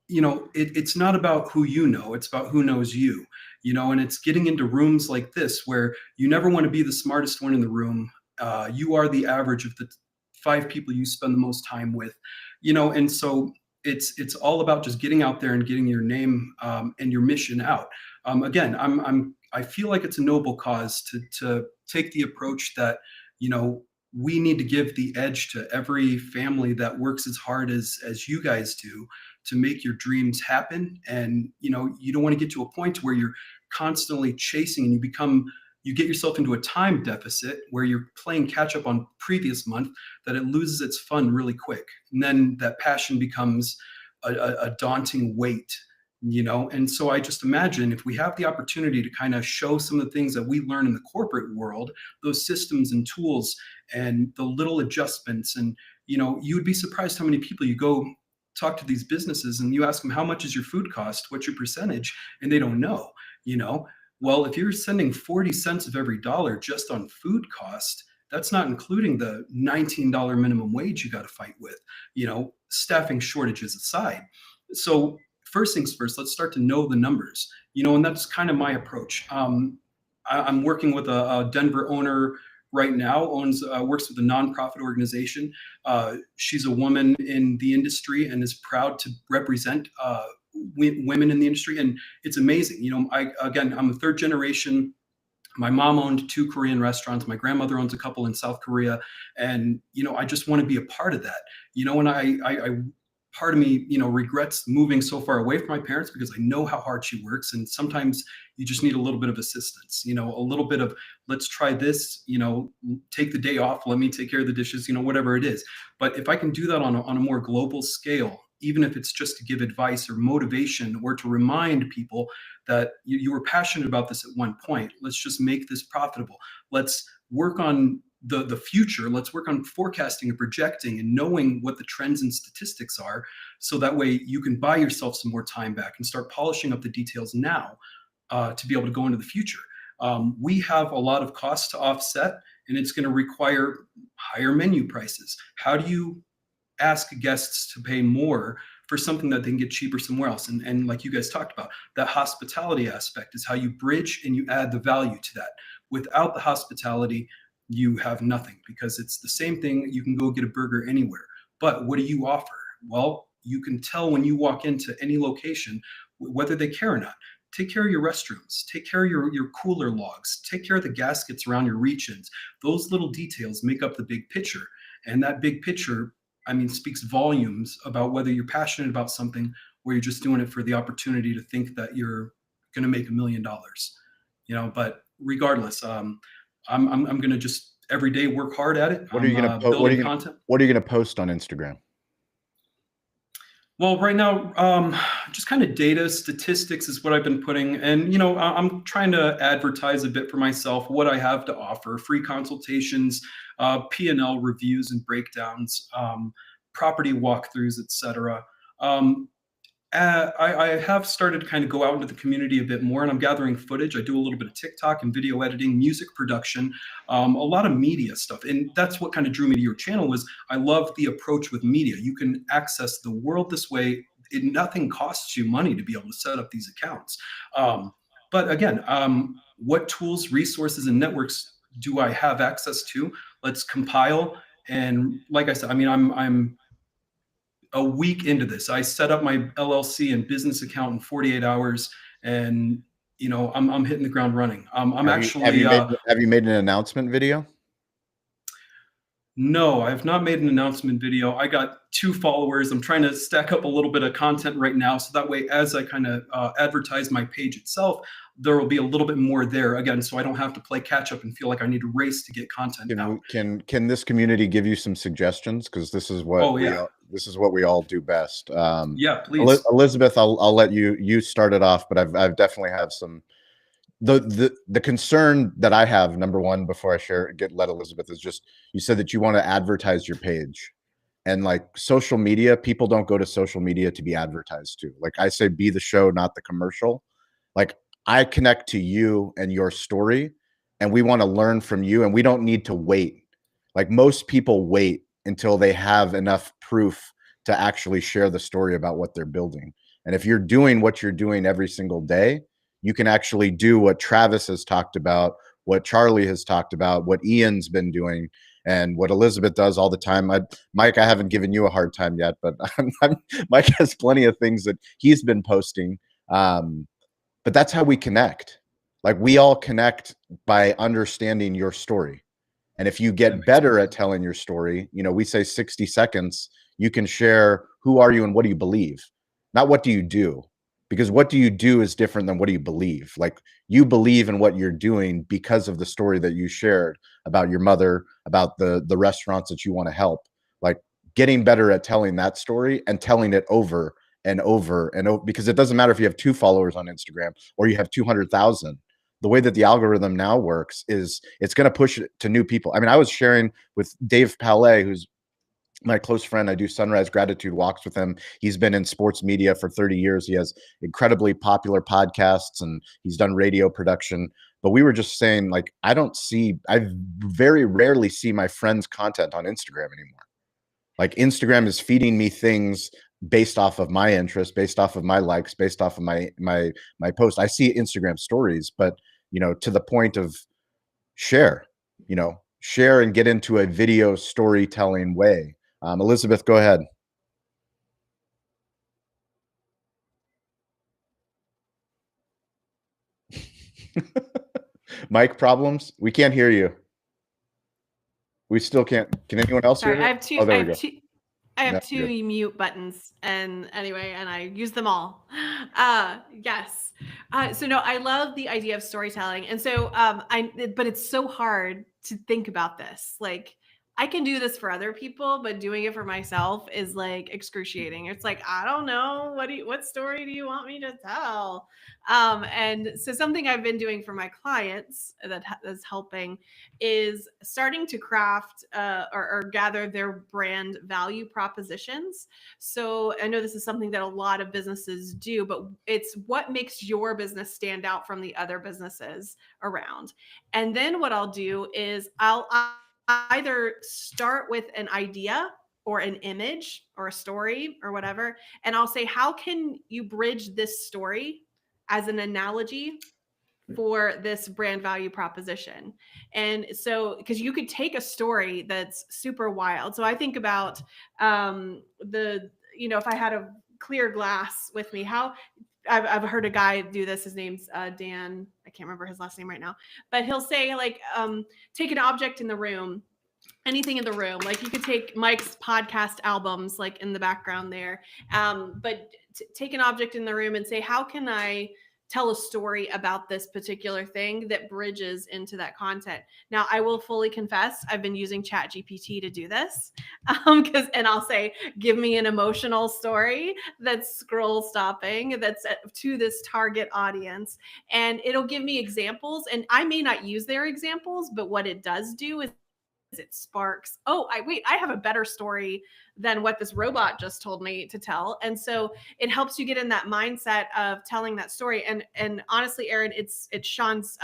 it's not about who you know, it's about who knows you, and it's getting into rooms like this where you never want to be the smartest one in the room. You are the average of the 5 people you spend the most time with, and so it's all about just getting out there and getting your name and your mission out. Again, I feel like it's a noble cause to take the approach that, we need to give the edge to every family that works as hard as you guys do to make your dreams happen. And, you don't want to get to a point where you're constantly chasing and you get yourself into a time deficit where you're playing catch up on previous month, that it loses its fun really quick. And then that passion becomes a daunting weight, And so I just imagine if we have the opportunity to kind of show some of the things that we learn in the corporate world, those systems and tools and the little adjustments, and, you'd be surprised how many people you go talk to these businesses and you ask them, how much is your food cost? What's your percentage? And they don't know, Well, if you're sending 40 cents of every dollar just on food cost, that's not including the $19 minimum wage you got to fight with, staffing shortages aside. So first things first, let's start to know the numbers, and that's kind of my approach. I'm working with a Denver owner right now, works with a nonprofit organization. She's a woman in the industry and is proud to represent women in the industry. And it's amazing. I'm a 3rd generation. My mom owned 2 Korean restaurants. My grandmother owns a couple in South Korea. And, I just want to be a part of that, and I part of me, regrets moving so far away from my parents, because I know how hard she works. And sometimes you just need a little bit of assistance, a little bit of, let's try this, take the day off, let me take care of the dishes, whatever it is. But if I can do that on a more global scale, even if it's just to give advice or motivation or to remind people that you were passionate about this at one point, let's just make this profitable. Let's work on the future. Let's work on forecasting and projecting and knowing what the trends and statistics are, so that way you can buy yourself some more time back and start polishing up the details now to be able to go into the future. We have a lot of costs to offset, and it's going to require higher menu prices. How do you ask guests to pay more for something that they can get cheaper somewhere else? And like you guys talked about, that hospitality aspect is how you bridge and you add the value to that. Without the hospitality, you have nothing, because it's the same thing. You can go get a burger anywhere, but what do you offer? Well, you can tell when you walk into any location whether they care or not. Take care of your restrooms, take care of your cooler logs, take care of the gaskets around your reach-ins. Those little details make up the big picture. And that big picture, speaks volumes about whether you're passionate about something or you're just doing it for the opportunity to think that you're going to make $1 million. But regardless, I'm going to just every day work hard at it. What are you going to post on Instagram? Well, right now, just kind of data statistics is what I've been putting. And, I'm trying to advertise a bit for myself, what I have to offer: free consultations, P&L reviews and breakdowns, property walkthroughs, etc. I have started to kind of go out into the community a bit more, and I'm gathering footage. I do a little bit of TikTok and video editing, music production, a lot of media stuff. And that's what kind of drew me to your channel. Was I love the approach with media. You can access the world this way. Nothing costs you money to be able to set up these accounts. But again, what tools, resources, and networks do I have access to? Let's compile. And like I said, I'm a week into this. I set up my LLC and business account in 48 hours, and I'm hitting the ground running. Have you made an announcement video? No, I have not made an announcement video. I got 2 followers. I'm trying to stack up a little bit of content right now, so that way, as I kind of advertise my page itself, there will be a little bit more there again, so I don't have to play catch up and feel like I need to race to get content out. Can this community give you some suggestions? Because this is what this is what we all do best. Yeah, please. Elizabeth, I'll let you start it off, but I've definitely have some. The concern that I have, number one, before I let Elizabeth, is just, you said that you want to advertise your page, and like social media, people don't go to social media to be advertised to. Like I say, be the show, not the commercial. Like I connect to you and your story, and we want to learn from you, and we don't need to wait. Like most people wait until they have enough proof to actually share the story about what they're building. And if you're doing what you're doing every single day, you can actually do what Travis has talked about, what Charlie has talked about, what Ian's been doing, and what Elizabeth does all the time. Mike, I haven't given you a hard time yet, but Mike has plenty of things that he's been posting. But that's how we connect. Like we all connect by understanding your story. And if you get better at telling your story, we say 60 seconds, you can share who are you and what do you believe, not what do you do. Because what do you do is different than what do you believe. Like you believe in what you're doing because of the story that you shared about your mother, about the restaurants that you want to help. Like getting better at telling that story and telling it over and over and over, because it doesn't matter if you have 2 followers on Instagram or you have 200,000. The way that the algorithm now works is it's going to push it to new people. I mean, I was sharing with Dave Palais, who's my close friend. I do sunrise gratitude walks with him. He's been in sports media for 30 years. He has incredibly popular podcasts and he's done radio production. But we were just saying, like, I very rarely see my friends' content on Instagram anymore. Like Instagram is feeding me things based off of my interest, based off of my likes, based off of my post. I see Instagram stories, but to the point of share and get into a video storytelling way. Elizabeth, go ahead. Mic problems? We can't hear you. We still can't. Can anyone else hear you? I have two. Oh, there we go. I have 2 mute buttons, and anyway, and I use them all. Yes. So no, I love the idea of storytelling, and so but it's so hard to think about this. Like I can do this for other people, but doing it for myself is like excruciating. It's like, I don't know, what story do you want me to tell? And so something I've been doing for my clients that is helping is starting to craft or gather their brand value propositions. So I know this is something that a lot of businesses do, but it's what makes your business stand out from the other businesses around. And then what I'll do is I'll either start with an idea or an image or a story or whatever, and I'll say, how can you bridge this story as an analogy for this brand value proposition? And so, because you could take a story that's super wild. So I think about if I had a clear glass with me, how I've heard a guy do this. His name's Dan. I can't remember his last name right now, but he'll say like, take an object in the room, anything in the room. Like you could take Mike's podcast albums, like in the background there. But take an object in the room and say, how can I tell a story about this particular thing that bridges into that content? Now, I will fully confess, I've been using ChatGPT to do this, and I'll say, give me an emotional story that's scroll stopping, that's to this target audience, and it'll give me examples. And I may not use their examples, but what it does do is it sparks, I have a better story than what this robot just told me to tell. And so it helps you get in that mindset of telling that story. And honestly, Aaron, it's Sean's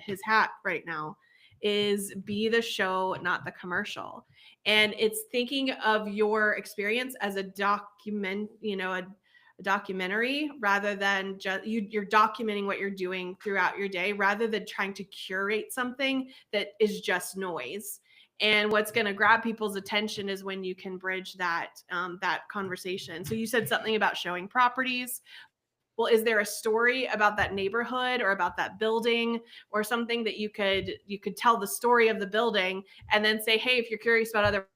his hat right now is be the show, not the commercial. And it's thinking of your experience as a documentary rather than just you're documenting what you're doing throughout your day rather than trying to curate something that is just noise. And what's going to grab people's attention is when you can bridge that conversation. So you said something about showing properties. well, is there a story about that neighborhood or about that building or something that you could tell the story of the building and then say, hey, if you're curious about other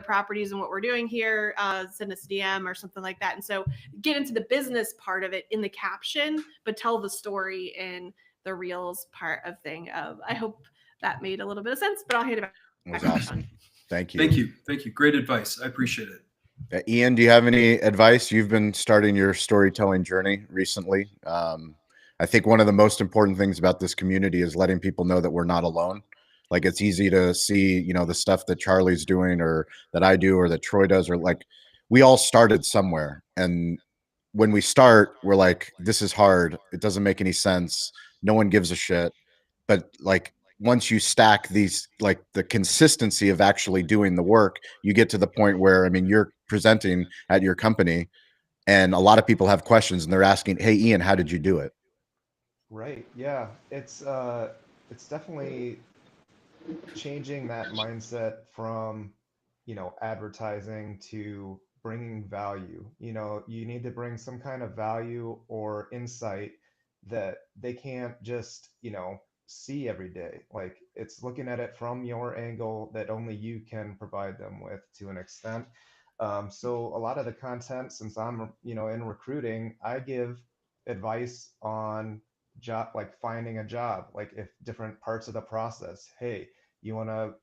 properties and what we're doing here, send us a DM or something like that. And so get into the business part of it in the caption, but tell the story in the reels part of thing. I hope that made a little bit of sense, but I'll hand it back. It was awesome. Thank you. Thank you. Thank you. Great advice. I appreciate it. Ian, do you have any advice? You've been starting your storytelling journey recently. I think one of the most important things about this community is letting people know that we're not alone. Like, it's easy to see, you know, the stuff that Charlie's doing or that I do or that Troy does, or like we all started somewhere. And when we start, we're like, this is hard. It doesn't make any sense. No one gives a shit. But like, once you stack these, like the consistency of actually doing the work, you get to the point where, I mean, you're presenting at your company and a lot of people have questions and they're asking, hey, Ian, how did you do it? Right. Yeah. It's definitely changing that mindset from, you know, advertising to bringing value. You know, you need to bring some kind of value or insight that they can't just, you know, see every day. Like, it's looking at it from your angle that only you can provide them with to an extent. So a lot of the content, since I'm, you know, in recruiting, I give advice on job, like finding a job, like if different parts of the process. Hey, you want to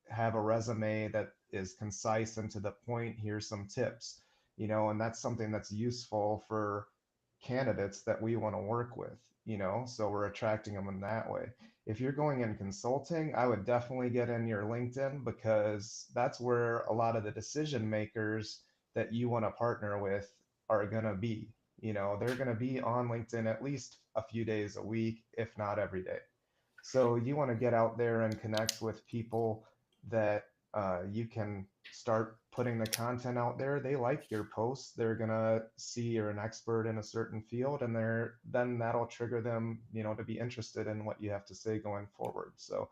have a resume that is concise and to the point, here's some tips, you know, and that's something that's useful for candidates that we want to work with, you know, so we're attracting them in that way. If you're going in consulting, I would definitely get in your LinkedIn, because that's where a lot of the decision makers that you want to partner with are going to be. You know, they're going to be on LinkedIn at least a few days a week, if not every day. So you want to get out there and connect with people that you can start putting the content out there. They like your posts. They're going to see you're an expert in a certain field, and then that'll trigger them, you know, to be interested in what you have to say going forward. So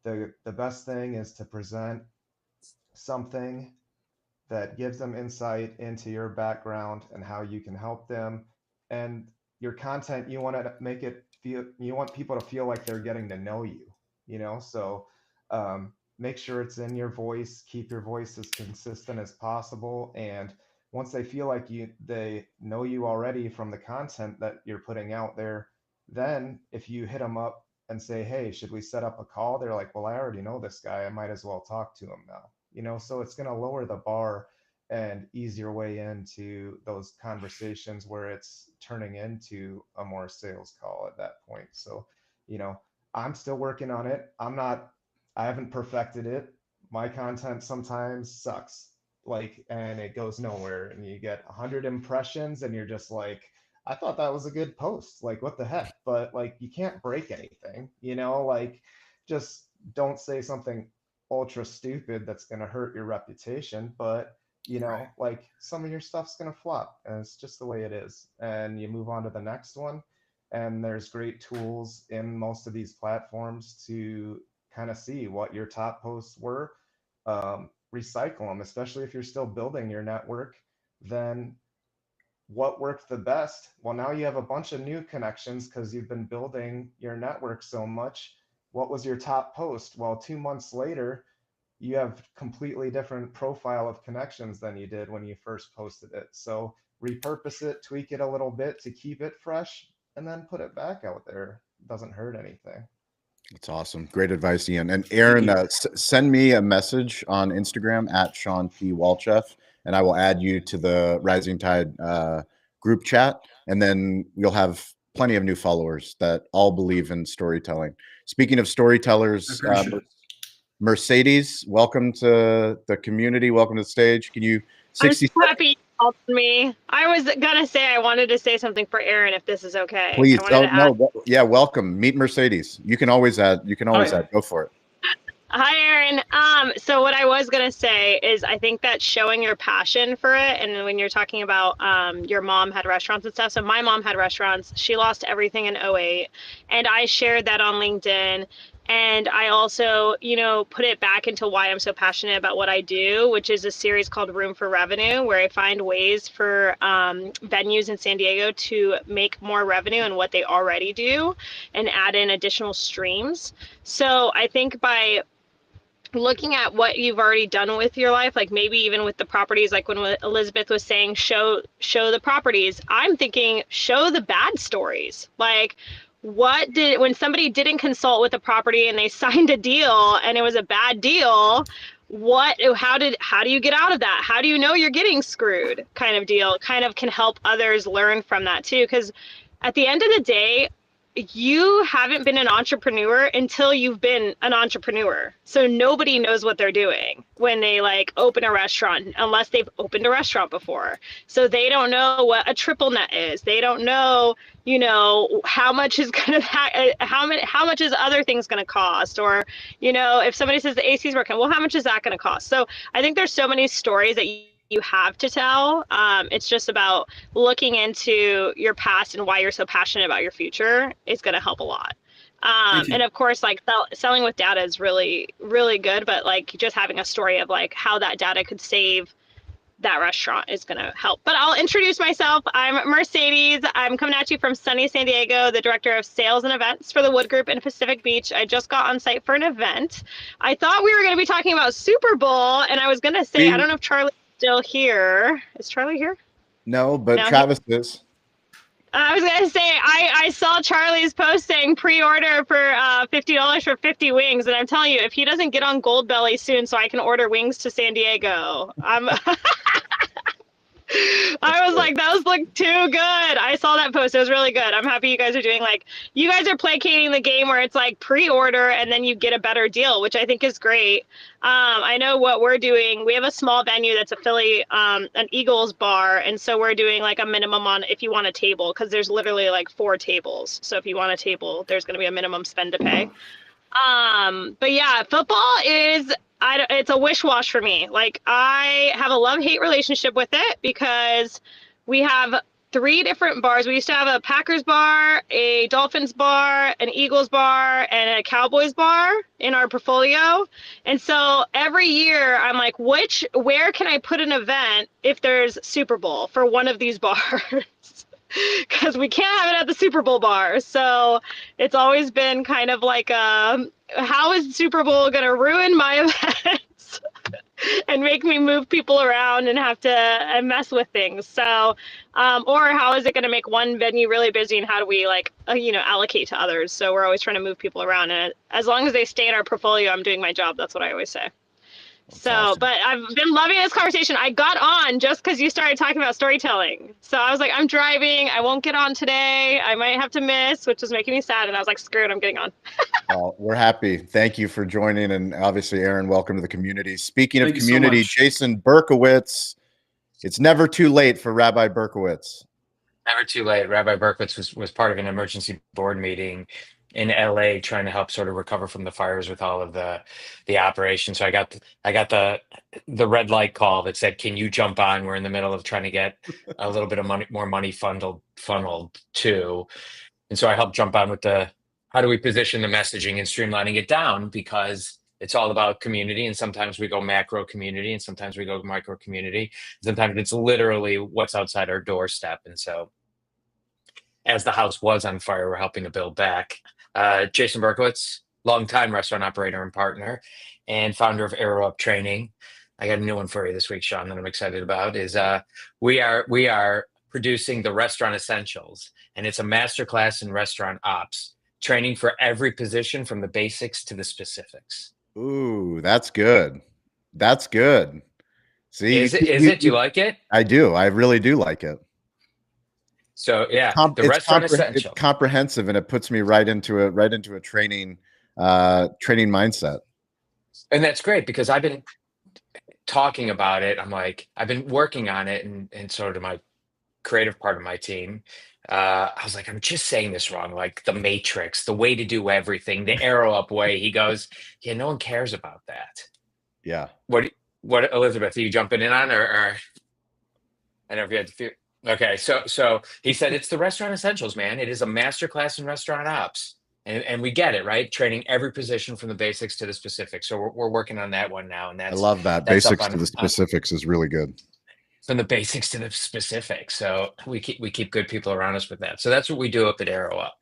the best thing is to present something that gives them insight into your background and how you can help them. And your content, you want to make it feel, you want people to feel like they're getting to know you, you know? So make sure it's in your voice, keep your voice as consistent as possible. And once they feel like they know you already from the content that you're putting out there, then if you hit them up and say, hey, should we set up a call? They're like, well, I already know this guy. I might as well talk to him now. You know, so it's going to lower the bar and ease your way into those conversations where it's turning into a more sales call at that point. So, you know, I'm still working on it. I haven't perfected it. My content sometimes sucks, like, and it goes nowhere, and you get 100 impressions and you're just like, I thought that was a good post. Like, what the heck? But like, you can't break anything, you know, like, just don't say something ultra stupid that's going to hurt your reputation. But you know, Right. like, some of your stuff's going to flop, and it's just the way it is, and you move on to the next one. And there's great tools in most of these platforms to kind of see what your top posts were, recycle them, especially if you're still building your network. Then what worked the best? Well, now you have a bunch of new connections because you've been building your network so much. What was your top post? Well, 2 months later, you have completely different profile of connections than you did when you first posted it. So repurpose it, tweak it a little bit to keep it fresh, and then put it back out there. It doesn't hurt anything. That's awesome. Great advice, Ian. And Aaron, send me a message on Instagram at Sean P. Walchef, and I will add you to the Rising Tide group chat. And then you'll have plenty of new followers that all believe in storytelling. Speaking of storytellers, Mercedes, welcome to the community. Welcome to the stage. Can you 60 I'm so happy you called me. I was gonna say I wanted to say something for Aaron, if this is okay. Please. Oh, no. Yeah, welcome. Meet Mercedes. You can always add. Go for it. Hi, Aaron. So what I was gonna say is I think that showing your passion for it, and when you're talking about your mom had restaurants and stuff. So my mom had restaurants. She lost everything in 2008, and I shared that on LinkedIn. And I also, put it back into why I'm so passionate about what I do, which is a series called Room for Revenue, where I find ways for venues in San Diego to make more revenue in what they already do and add in additional streams. So I think by looking at what you've already done with your life, like maybe even with the properties, like when Elizabeth was saying, show the properties, I'm thinking show the bad stories. Like, when somebody didn't consult with the property and they signed a deal and it was a bad deal, how do you get out of that? How do you know you're getting screwed? Kind of deal kind of can help others learn from that too. Because at the end of the day, you haven't been an entrepreneur until you've been an entrepreneur. So nobody knows what they're doing when they like open a restaurant unless they've opened a restaurant before. So they don't know what a triple net is. They don't know, how much is how much is other things going to cost, or, if somebody says the AC is working, well, how much is that going to cost? So I think there's so many stories that you have to tell. It's just about looking into your past and why you're so passionate about your future is going to help a lot. And of course, like selling with data is really, really good, but like just having a story of like how that data could save that restaurant is going to help. But I'll introduce myself. I'm Mercedes. I'm coming at you from sunny San Diego, the director of sales and events for the Wood Group in Pacific Beach. I just got on site for an event. I thought we were going to be talking about Super Bowl, and I was going to say, I don't know if Charlie's still here. Is Charlie here? No, but no, Travis is. I was going to say, I saw Charlie's post saying pre-order for $50 for 50 wings. And I'm telling you, if he doesn't get on Goldbelly soon so I can order wings to San Diego, I was like, those look too good. I saw that post. It was really good. I'm happy you guys are doing you guys are placating the game where it's like pre-order and then you get a better deal, which I think is great. I know what we're doing. We have a small venue that's a Philly, an Eagles bar. And so we're doing like a minimum on if you want a table, because there's literally like 4 tables. So if you want a table, there's going to be a minimum spend to pay. But yeah, football is, it's a wish wash for me. Like I have a love-hate relationship with it because we have 3 different bars. We used to have a Packers bar, a Dolphins bar, an Eagles bar, and a Cowboys bar in our portfolio. And so every year I'm like, where can I put an event if there's Super Bowl for one of these bars? Because we can't have it at the Super Bowl bar. So it's always been kind of like, how is Super Bowl going to ruin my events and make me move people around and have to mess with things? So, or how is it going to make one venue really busy, and how do we allocate to others? So we're always trying to move people around, and as long as they stay in our portfolio, I'm doing my job. That's what I always say. That's awesome. But I've been loving this conversation. I got on just because you started talking about storytelling. So I was like, I'm driving. I won't get on today. I might have to miss, which was making me sad. And I was like, screw it, I'm getting on. Well, we're happy. Thank you for joining. And obviously, Aaron, welcome to the community. Speaking of community, Jason Berkowitz, it's never too late for Rabbi Berkowitz. Never too late. Rabbi Berkowitz was part of an emergency board meeting in LA trying to help sort of recover from the fires with all of the operation. So I got the red light call that said, can you jump on? We're in the middle of trying to get a little bit of more money funneled too. And so I helped jump on with how do we position the messaging and streamlining it down, because it's all about community. And sometimes we go macro community and sometimes we go micro community. Sometimes it's literally what's outside our doorstep. And so as the house was on fire, we're helping to build back. Jason Berkowitz, longtime restaurant operator and partner, and founder of Arrow Up Training. I got a new one for you this week, Sean, that I'm excited about. Is we are producing the Restaurant Essentials, and it's a masterclass in restaurant ops, training for every position from the basics to the specifics. Ooh, that's good. That's good. See, is it? Do you like it? I do. I really do like it. So yeah, the Restaurant Essentials. It's comprehensive, and it puts me right into a training mindset. And that's great, because I've been talking about it. I've been working on it, and sort of my creative part of my team. I was like, I'm just saying this wrong, like the Matrix, the way to do everything, the Arrow Up way. He goes, yeah, no one cares about that. Yeah. What Elizabeth, are you jumping in on, or I don't know if you had to feel. Okay, so he said it's the Restaurant Essentials, man. It is a masterclass in restaurant ops. And we get it, right? Training every position from the basics to the specifics. So we're working on that one now, and I that's love that. that's up Basics to the on specifics is really good. from the basics to the specifics. So we keep good people around us with that. So that's what we do up at Arrow Up.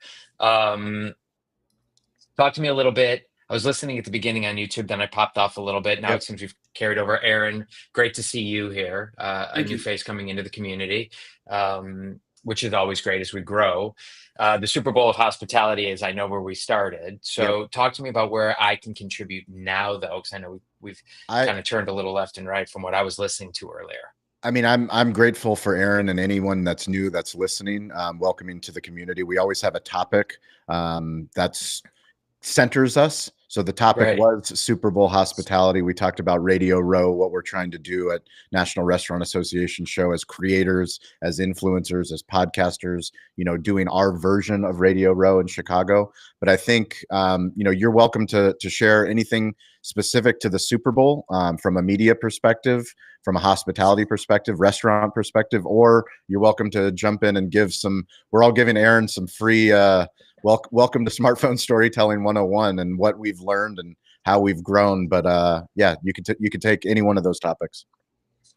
Talk to me a little bit. I was listening at the beginning on YouTube, then I popped off a little bit. Now Yep. it seems we've carried over. Aaron, great to see you here. A Thank new you. face coming into the community, which is always great as we grow. The Super Bowl of Hospitality is, I know, where we started. So talk to me about where I can contribute now, though, because I know we've kind of turned a little left and right from what I was listening to earlier. I mean, I'm grateful for Aaron and anyone that's new that's listening, welcoming to the community. We always have a topic that's centers us. So the topic was Super Bowl hospitality. We talked about Radio Row, what we're trying to do at National Restaurant Association show as creators, as influencers, as podcasters, you know, doing our version of Radio Row in Chicago. But I think, you know, you're welcome to share anything specific to the Super Bowl from a media perspective, from a hospitality perspective, restaurant perspective, or you're welcome to jump in and give some, we're all giving Aaron some free, welcome to Smartphone Storytelling 101 and what we've learned and how we've grown. But yeah, you could take any one of those topics.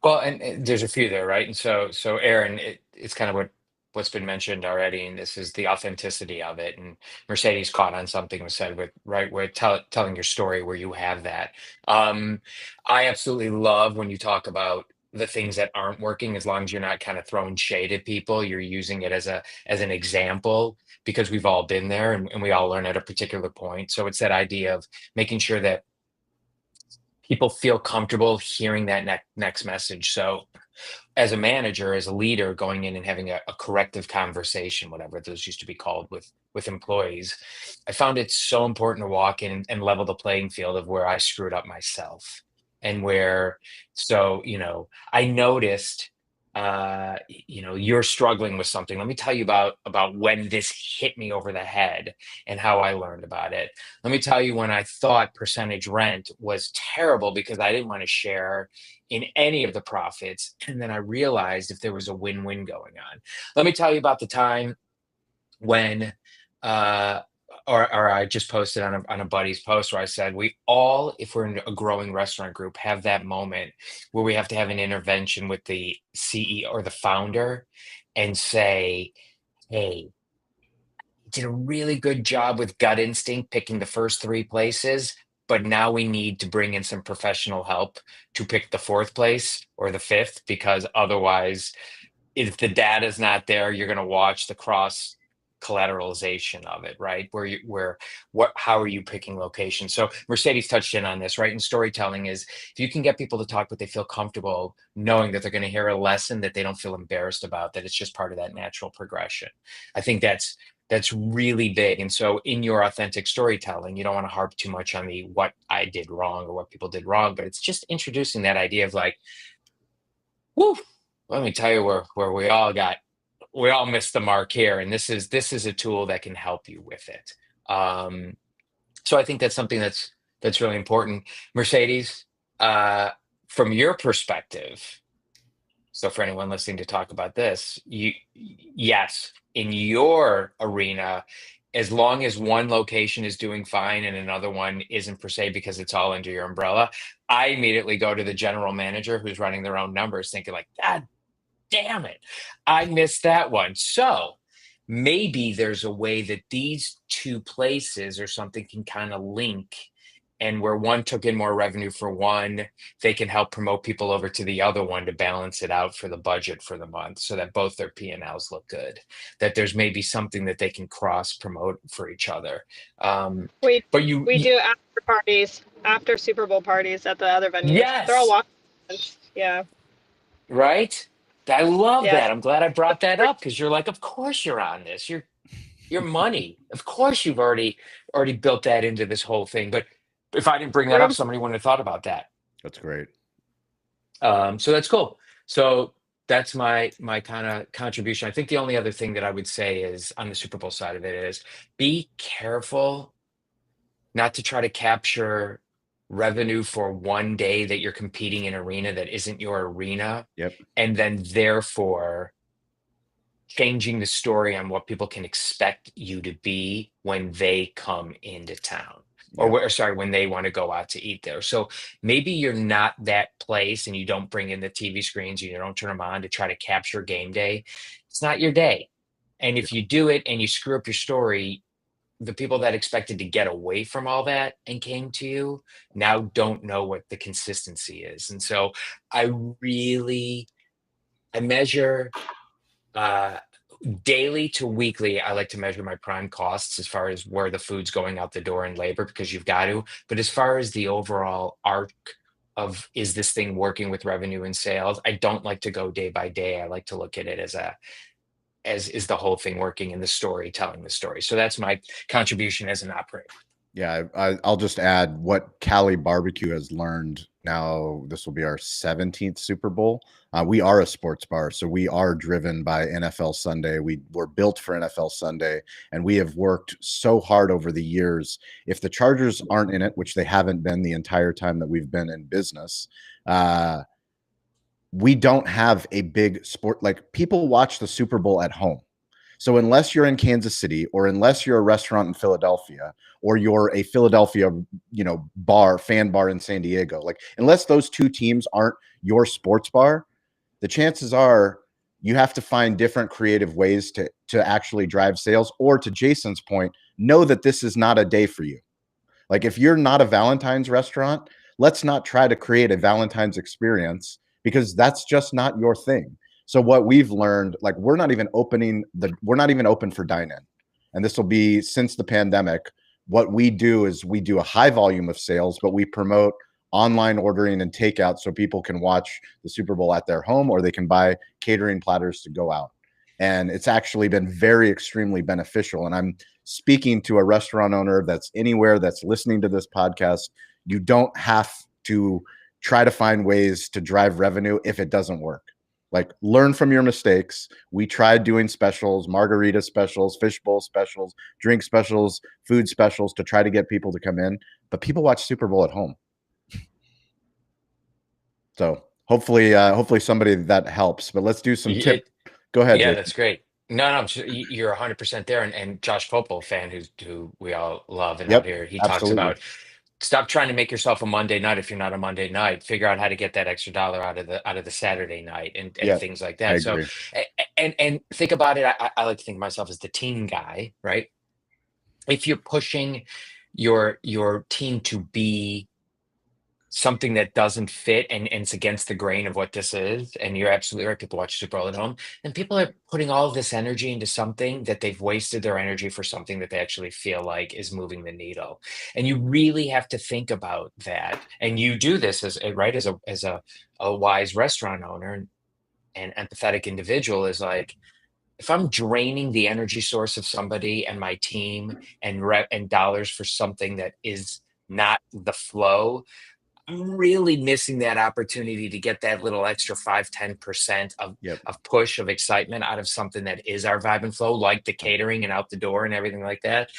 Well, and there's a few there, right? And so Aaron, it's kind of what's been mentioned already, and this is the authenticity of it. And Mercedes caught on something was said with where telling your story where you have that. I absolutely love when you talk about the things that aren't working, as long as you're not kind of throwing shade at people, you're using it as an example, because we've all been there and we all learn at a particular point. So it's that idea of making sure that people feel comfortable hearing that next message. So as a manager, as a leader, going in and having a corrective conversation, whatever those used to be called with employees, I found it so important to walk in and level the playing field of where I screwed up myself. And where, so, you know, I noticed, you know, you're struggling with something. Let me tell you about when this hit me over the head and how I learned about it. Let me tell you when I thought percentage rent was terrible because I didn't want to share in any of the profits. And then I realized if there was a win-win going on. Let me tell you about the time when, or I just posted on a buddy's post where I said, we all, if we're in a growing restaurant group, have that moment where we have to have an intervention with the CEO or the founder and say, hey, you did a really good job with gut instinct picking the first 3 places, but now we need to bring in some professional help to pick the 4th place or the 5th, because otherwise, if the data's not there, you're going to watch the cross collateralization of it, right? How are you picking locations? So Mercedes touched in on this, right? And storytelling is, if you can get people to talk, but they feel comfortable knowing that they're going to hear a lesson that they don't feel embarrassed about, that it's just part of that natural progression. I think that's really big. And so in your authentic storytelling, you don't want to harp too much on the what I did wrong or what people did wrong, but it's just introducing that idea of like, whoo, let me tell you where we all missed the mark here, and this is a tool that can help you with it. So I think that's something that's really important. Mercedes, from your perspective, so for anyone listening to talk about this, yes, in your arena, as long as one location is doing fine and another one isn't, per se, because it's all under your umbrella, I immediately go to the general manager who's running their own numbers thinking like, God damn it, I missed that one. So maybe there's a way that these 2 places or something can kind of link, and where one took in more revenue for one, they can help promote people over to the other one to balance it out for the budget for the month, so that both their P&Ls look good, that there's maybe something that they can cross promote for each other. We do after parties, after Super Bowl parties at the other venues. Yes. They're all walking. Yeah. Right? I love that. I'm glad I brought that up, because you're like, of course you're on this. You're money. Of course you've already built that into this whole thing. But if I didn't bring that up, somebody wouldn't have thought about that. That's great. So that's cool. So that's my kind of contribution. I think the only other thing that I would say is on the Super Bowl side of it is be careful not to try to capture revenue for one day that you're competing in an arena that isn't your arena. Yep. And then therefore changing the story on what people can expect you to be when they come into town. Or, when they want to go out to eat there. So maybe you're not that place and you don't bring in the TV screens, and you don't turn them on to try to capture game day. It's not your day. And if you do it and you screw up your story, the people that expected to get away from all that and came to you now don't know what the consistency is. And so I measure daily to weekly. I like to measure my prime costs as far as where the food's going out the door and labor, because you've got to. But as far as the overall arc of, is this thing working with revenue and sales, I don't like to go day by day. I like to look at it as is the whole thing working in the story, telling the story. So that's my contribution as an operator. Yeah, I'll just add what Cali Barbecue has learned. Now, this will be our 17th Super Bowl. We are a sports bar, so we are driven by NFL Sunday. We were built for NFL Sunday, and we have worked so hard over the years. If the Chargers aren't in it, which they haven't been the entire time that we've been in business, we don't have a big sport. Like, people watch the Super Bowl at home. So unless you're in Kansas City, or unless you're a restaurant in Philadelphia, or you're a Philadelphia, fan bar in San Diego, like, unless those two teams aren't your sports bar, the chances are you have to find different creative ways to actually drive sales. Or, to Jason's point, know that this is not a day for you. Like, if you're not a Valentine's restaurant, let's not try to create a Valentine's experience, because that's just not your thing. So what we've learned, like, we're not even open for dine-in. And this will be since the pandemic. What we do is we do a high volume of sales, but we promote online ordering and takeout so people can watch the Super Bowl at their home, or they can buy catering platters to go out. And it's actually been extremely beneficial. And I'm speaking to a restaurant owner that's anywhere that's listening to this podcast. You don't have to try to find ways to drive revenue if it doesn't work. Like, learn from your mistakes. We tried doing specials, margarita specials, fishbowl specials, drink specials, food specials, to try to get people to come in, but people watch Super Bowl at home. So hopefully somebody that helps, but let's do some tip. Go ahead. Yeah, Jason. That's great. No, you're 100% there. And Josh Popel, fan who we all love and out here, he talks about, stop trying to make yourself a Monday night if you're not a Monday night. Figure out how to get that extra dollar out of the Saturday night and things like that. So, and think about it. I like to think of myself as the team guy, right? If you're pushing your team to be something that doesn't fit and it's against the grain of what this is, and you're absolutely right, people watch Super Bowl at home, and people are putting all of this energy into something that they've wasted their energy for something that they actually feel like is moving the needle. And you really have to think about that. And you do this as a wise restaurant owner and empathetic individual, is like, if I'm draining the energy source of somebody and my team and dollars for something that is not the flow, I'm really missing that opportunity to get that little extra 5-10% of push, of excitement out of something that is our vibe and flow, like the catering and out the door and everything like that.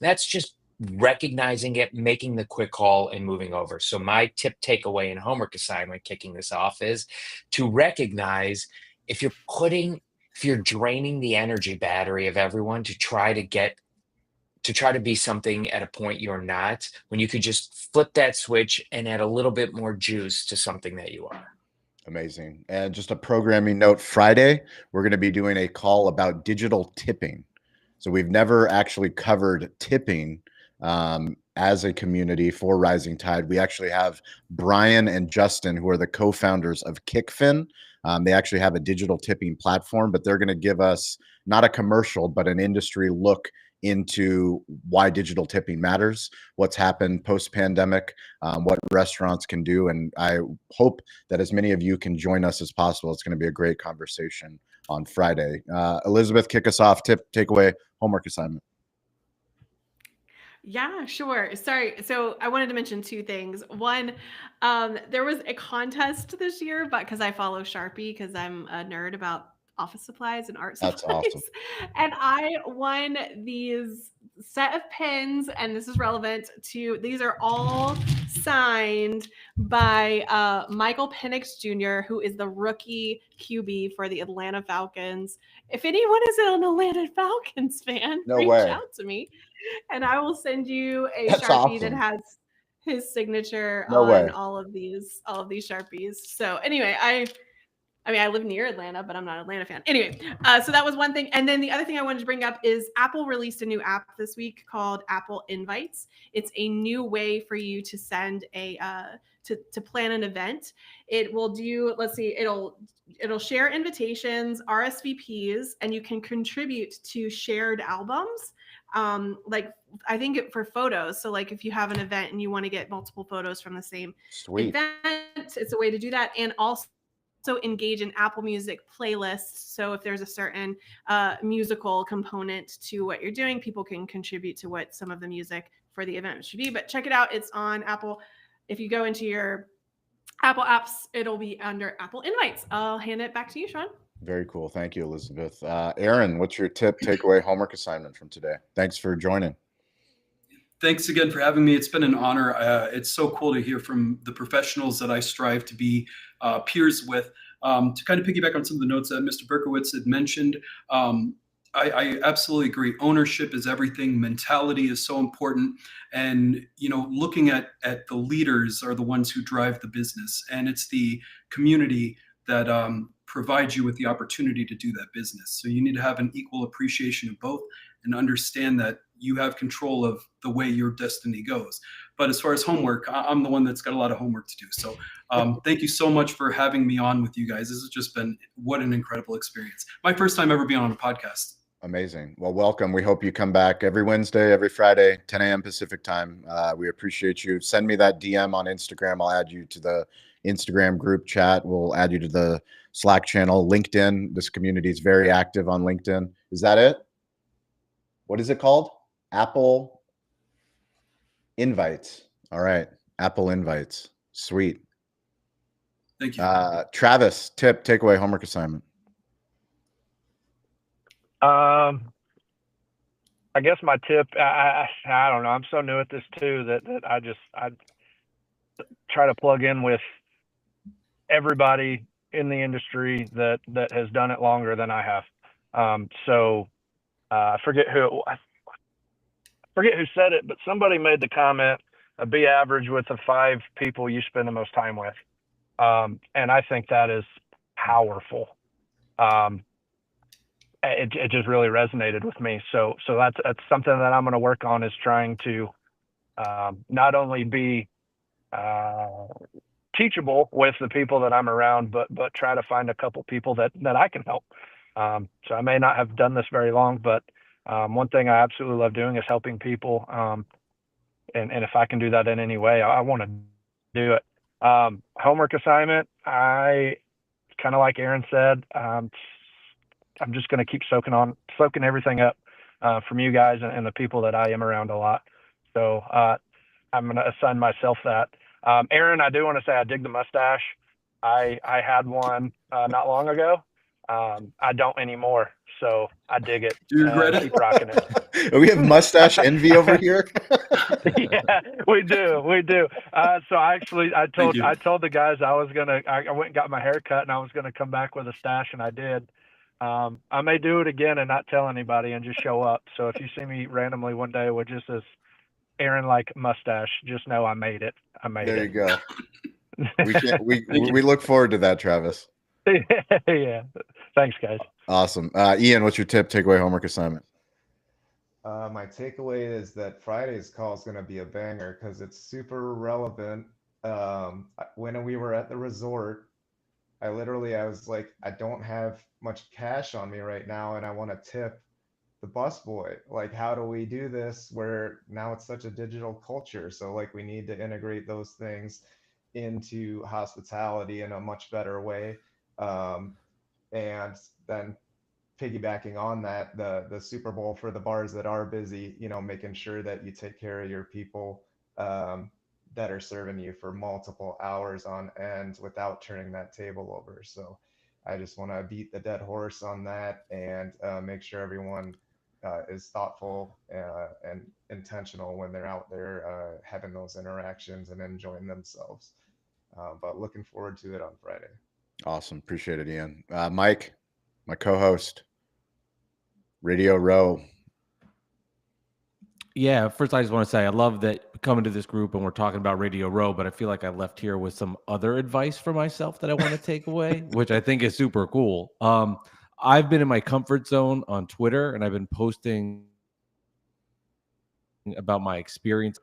That's just recognizing it, making the quick call, and moving over. So my tip, takeaway, and homework assignment, kicking this off, is to recognize if you're draining the energy battery of everyone to try to be something at a point you're not, when you could just flip that switch and add a little bit more juice to something that you are. Amazing. And just a programming note, Friday, we're going to be doing a call about digital tipping. So we've never actually covered tipping as a community for Rising Tide. We actually have Brian and Justin, who are the co-founders of Kickfin. They actually have a digital tipping platform, but they're going to give us not a commercial, but an industry look into why digital tipping matters, what's happened post-pandemic, what restaurants can do. And I hope that as many of you can join us as possible. It's going to be a great conversation on Friday. Elizabeth, kick us off. Tip, takeaway, homework assignment. Yeah, sure. Sorry. So I wanted to mention two things. One, there was a contest this year, but because I follow Sharpie, because I'm a nerd about office supplies and art supplies. That's awesome. And I won these set of pins, and this is relevant to, these are all signed by Michael Penix Jr., who is the rookie QB for the Atlanta Falcons. If anyone is an Atlanta Falcons fan, No reach way. out to me, and I will send you a That's Sharpie that awesome. has his signature No on way. all of these Sharpies. So anyway, I live near Atlanta, but I'm not an Atlanta fan. Anyway, so that was one thing. And then the other thing I wanted to bring up is Apple released a new app this week called Apple Invites. It's a new way for you to send to plan an event. It will do, let's see, it'll share invitations, RSVPs, and you can contribute to shared albums. Like I think for photos. So like if you have an event and you want to get multiple photos from the same event, it's a way to do that. And also engage in Apple Music playlists. So if there's a certain musical component to what you're doing, people can contribute to what some of the music for the event should be. But check it out. It's on Apple. If you go into your Apple apps, it'll be under Apple Invites. I'll hand it back to you, Sean. Very cool. Thank you, Elizabeth. Aaron, what's your tip, takeaway, homework assignment from today? Thanks for joining. Thanks again for having me. It's been an honor. It's so cool to hear from the professionals that I strive to be peers with. To kind of piggyback on some of the notes that Mr. Berkowitz had mentioned, I absolutely agree. Ownership is everything. Mentality is so important. And, looking at the leaders are the ones who drive the business. And it's the community that provides you with the opportunity to do that business. So you need to have an equal appreciation of both and understand that you have control of the way your destiny goes. But as far as homework, I'm the one that's got a lot of homework to do. So thank you so much for having me on with you guys. This has just been, what an incredible experience. My first time ever being on a podcast. Amazing. Well, welcome. We hope you come back every Wednesday, every Friday, 10 a.m. Pacific time. We appreciate you. Send me that DM on Instagram. I'll add you to the Instagram group chat. We'll add you to the Slack channel, LinkedIn. This community is very active on LinkedIn. Is that it? What is it called? Apple Invites. All right. Apple Invites. Sweet. Thank you. Travis, tip, takeaway, homework assignment. I guess my tip, I don't know. I'm so new at this too that I try to plug in with everybody in the industry that has done it longer than I have. I forget who said it, but somebody made the comment, be average with the 5 people you spend the most time with. And I think that is powerful. It just really resonated with me. So that's something that I'm going to work on, is trying to not only be teachable with the people that I'm around, but try to find a couple people that I can help. So I may not have done this very long, but one thing I absolutely love doing is helping people. And if I can do that in any way, I want to do it. Homework assignment, I kind of like Aaron said, I'm just going to keep soaking everything up from you guys and the people that I am around a lot. So I'm going to assign myself that. Aaron, I do want to say I dig the mustache. I had one not long ago. I don't anymore, so I dig it. Do you regret it? Keep rocking it. We have mustache envy over here. Yeah, we do. So I told the guys I went and got my hair cut, and I was gonna come back with a stash, and I did. I may do it again and not tell anybody and just show up. So if you see me randomly one day with just this Aaron like mustache, just know I made it. There you go. We look forward to that, Travis. Yeah. Thanks, guys. Awesome. Ian, what's your tip, takeaway, homework assignment? My takeaway is that Friday's call is going to be a banger because it's super relevant. When we were at the resort, I was like, I don't have much cash on me right now, and I want to tip the busboy. Like, how do we do this where now it's such a digital culture? So like, we need to integrate those things into hospitality in a much better way. And then piggybacking on that, the Super Bowl for the bars that are busy, making sure that you take care of your people that are serving you for multiple hours on end without turning that table over. So I just want to beat the dead horse on that and make sure everyone is thoughtful and intentional when they're out there having those interactions and enjoying themselves. But looking forward to it on Friday. Awesome. Appreciate it, Ian. Mike, my co-host, Radio Row. Yeah, first I just want to say I love that coming to this group and we're talking about Radio Row, but I feel like I left here with some other advice for myself that I want to take away, which I think is super cool. I've been in my comfort zone on Twitter and I've been posting about my experience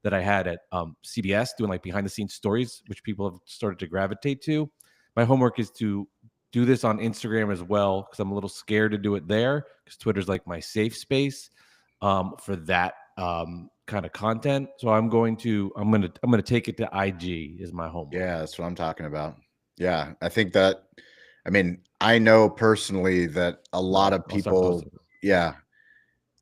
that I had at CBS doing like behind the scenes stories, which people have started to gravitate to. My homework is to do this on Instagram as well because I'm a little scared to do it there because Twitter's like my safe space for that kind of content. So I'm gonna take it to IG is my homework. Yeah, that's what I'm talking about. Yeah, I think that, I mean, I know personally that a lot of I'll start people, posting. yeah,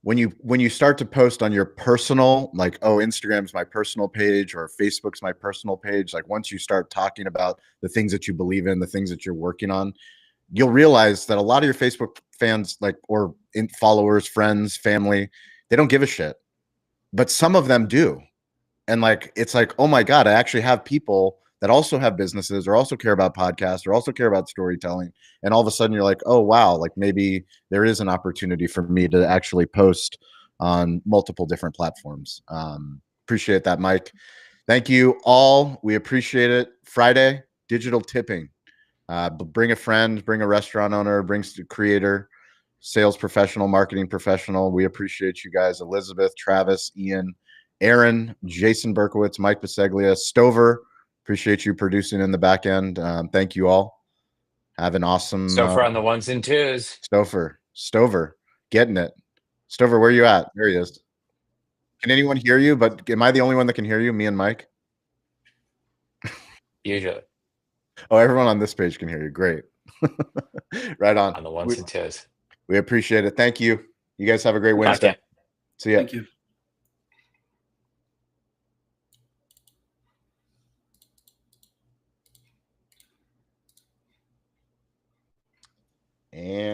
when you start to post on your personal, like, oh, Instagram's my personal page or Facebook's my personal page, like once you start talking about the things that you believe in, the things that you're working on, you'll realize that a lot of your Facebook fans, like, or followers, friends, family, they don't give a shit, but some of them do. And like, it's like, oh my God, I actually have people that also have businesses or also care about podcasts or also care about storytelling. And all of a sudden you're like, oh, wow, like maybe there is an opportunity for me to actually post on multiple different platforms. Appreciate that, Mike. Thank you all. We appreciate it. Friday, digital tipping. Bring a friend, bring a restaurant owner, bring a creator, sales professional, marketing professional. We appreciate you guys. Elizabeth, Travis, Ian, Aaron, Jason Berkowitz, Mike Biseglia, Stover. Appreciate you producing in the back end. Thank you all. Have an awesome Stover on the ones and twos. Stover, getting it. Stover, where you at? There he is. Can anyone hear you? But am I the only one that can hear you? Me and Mike? Usually. Oh, everyone on this page can hear you. Great. Right on. On the ones and twos. We appreciate it. Thank you. You guys have a great Wednesday. Okay. See ya. Thank you. And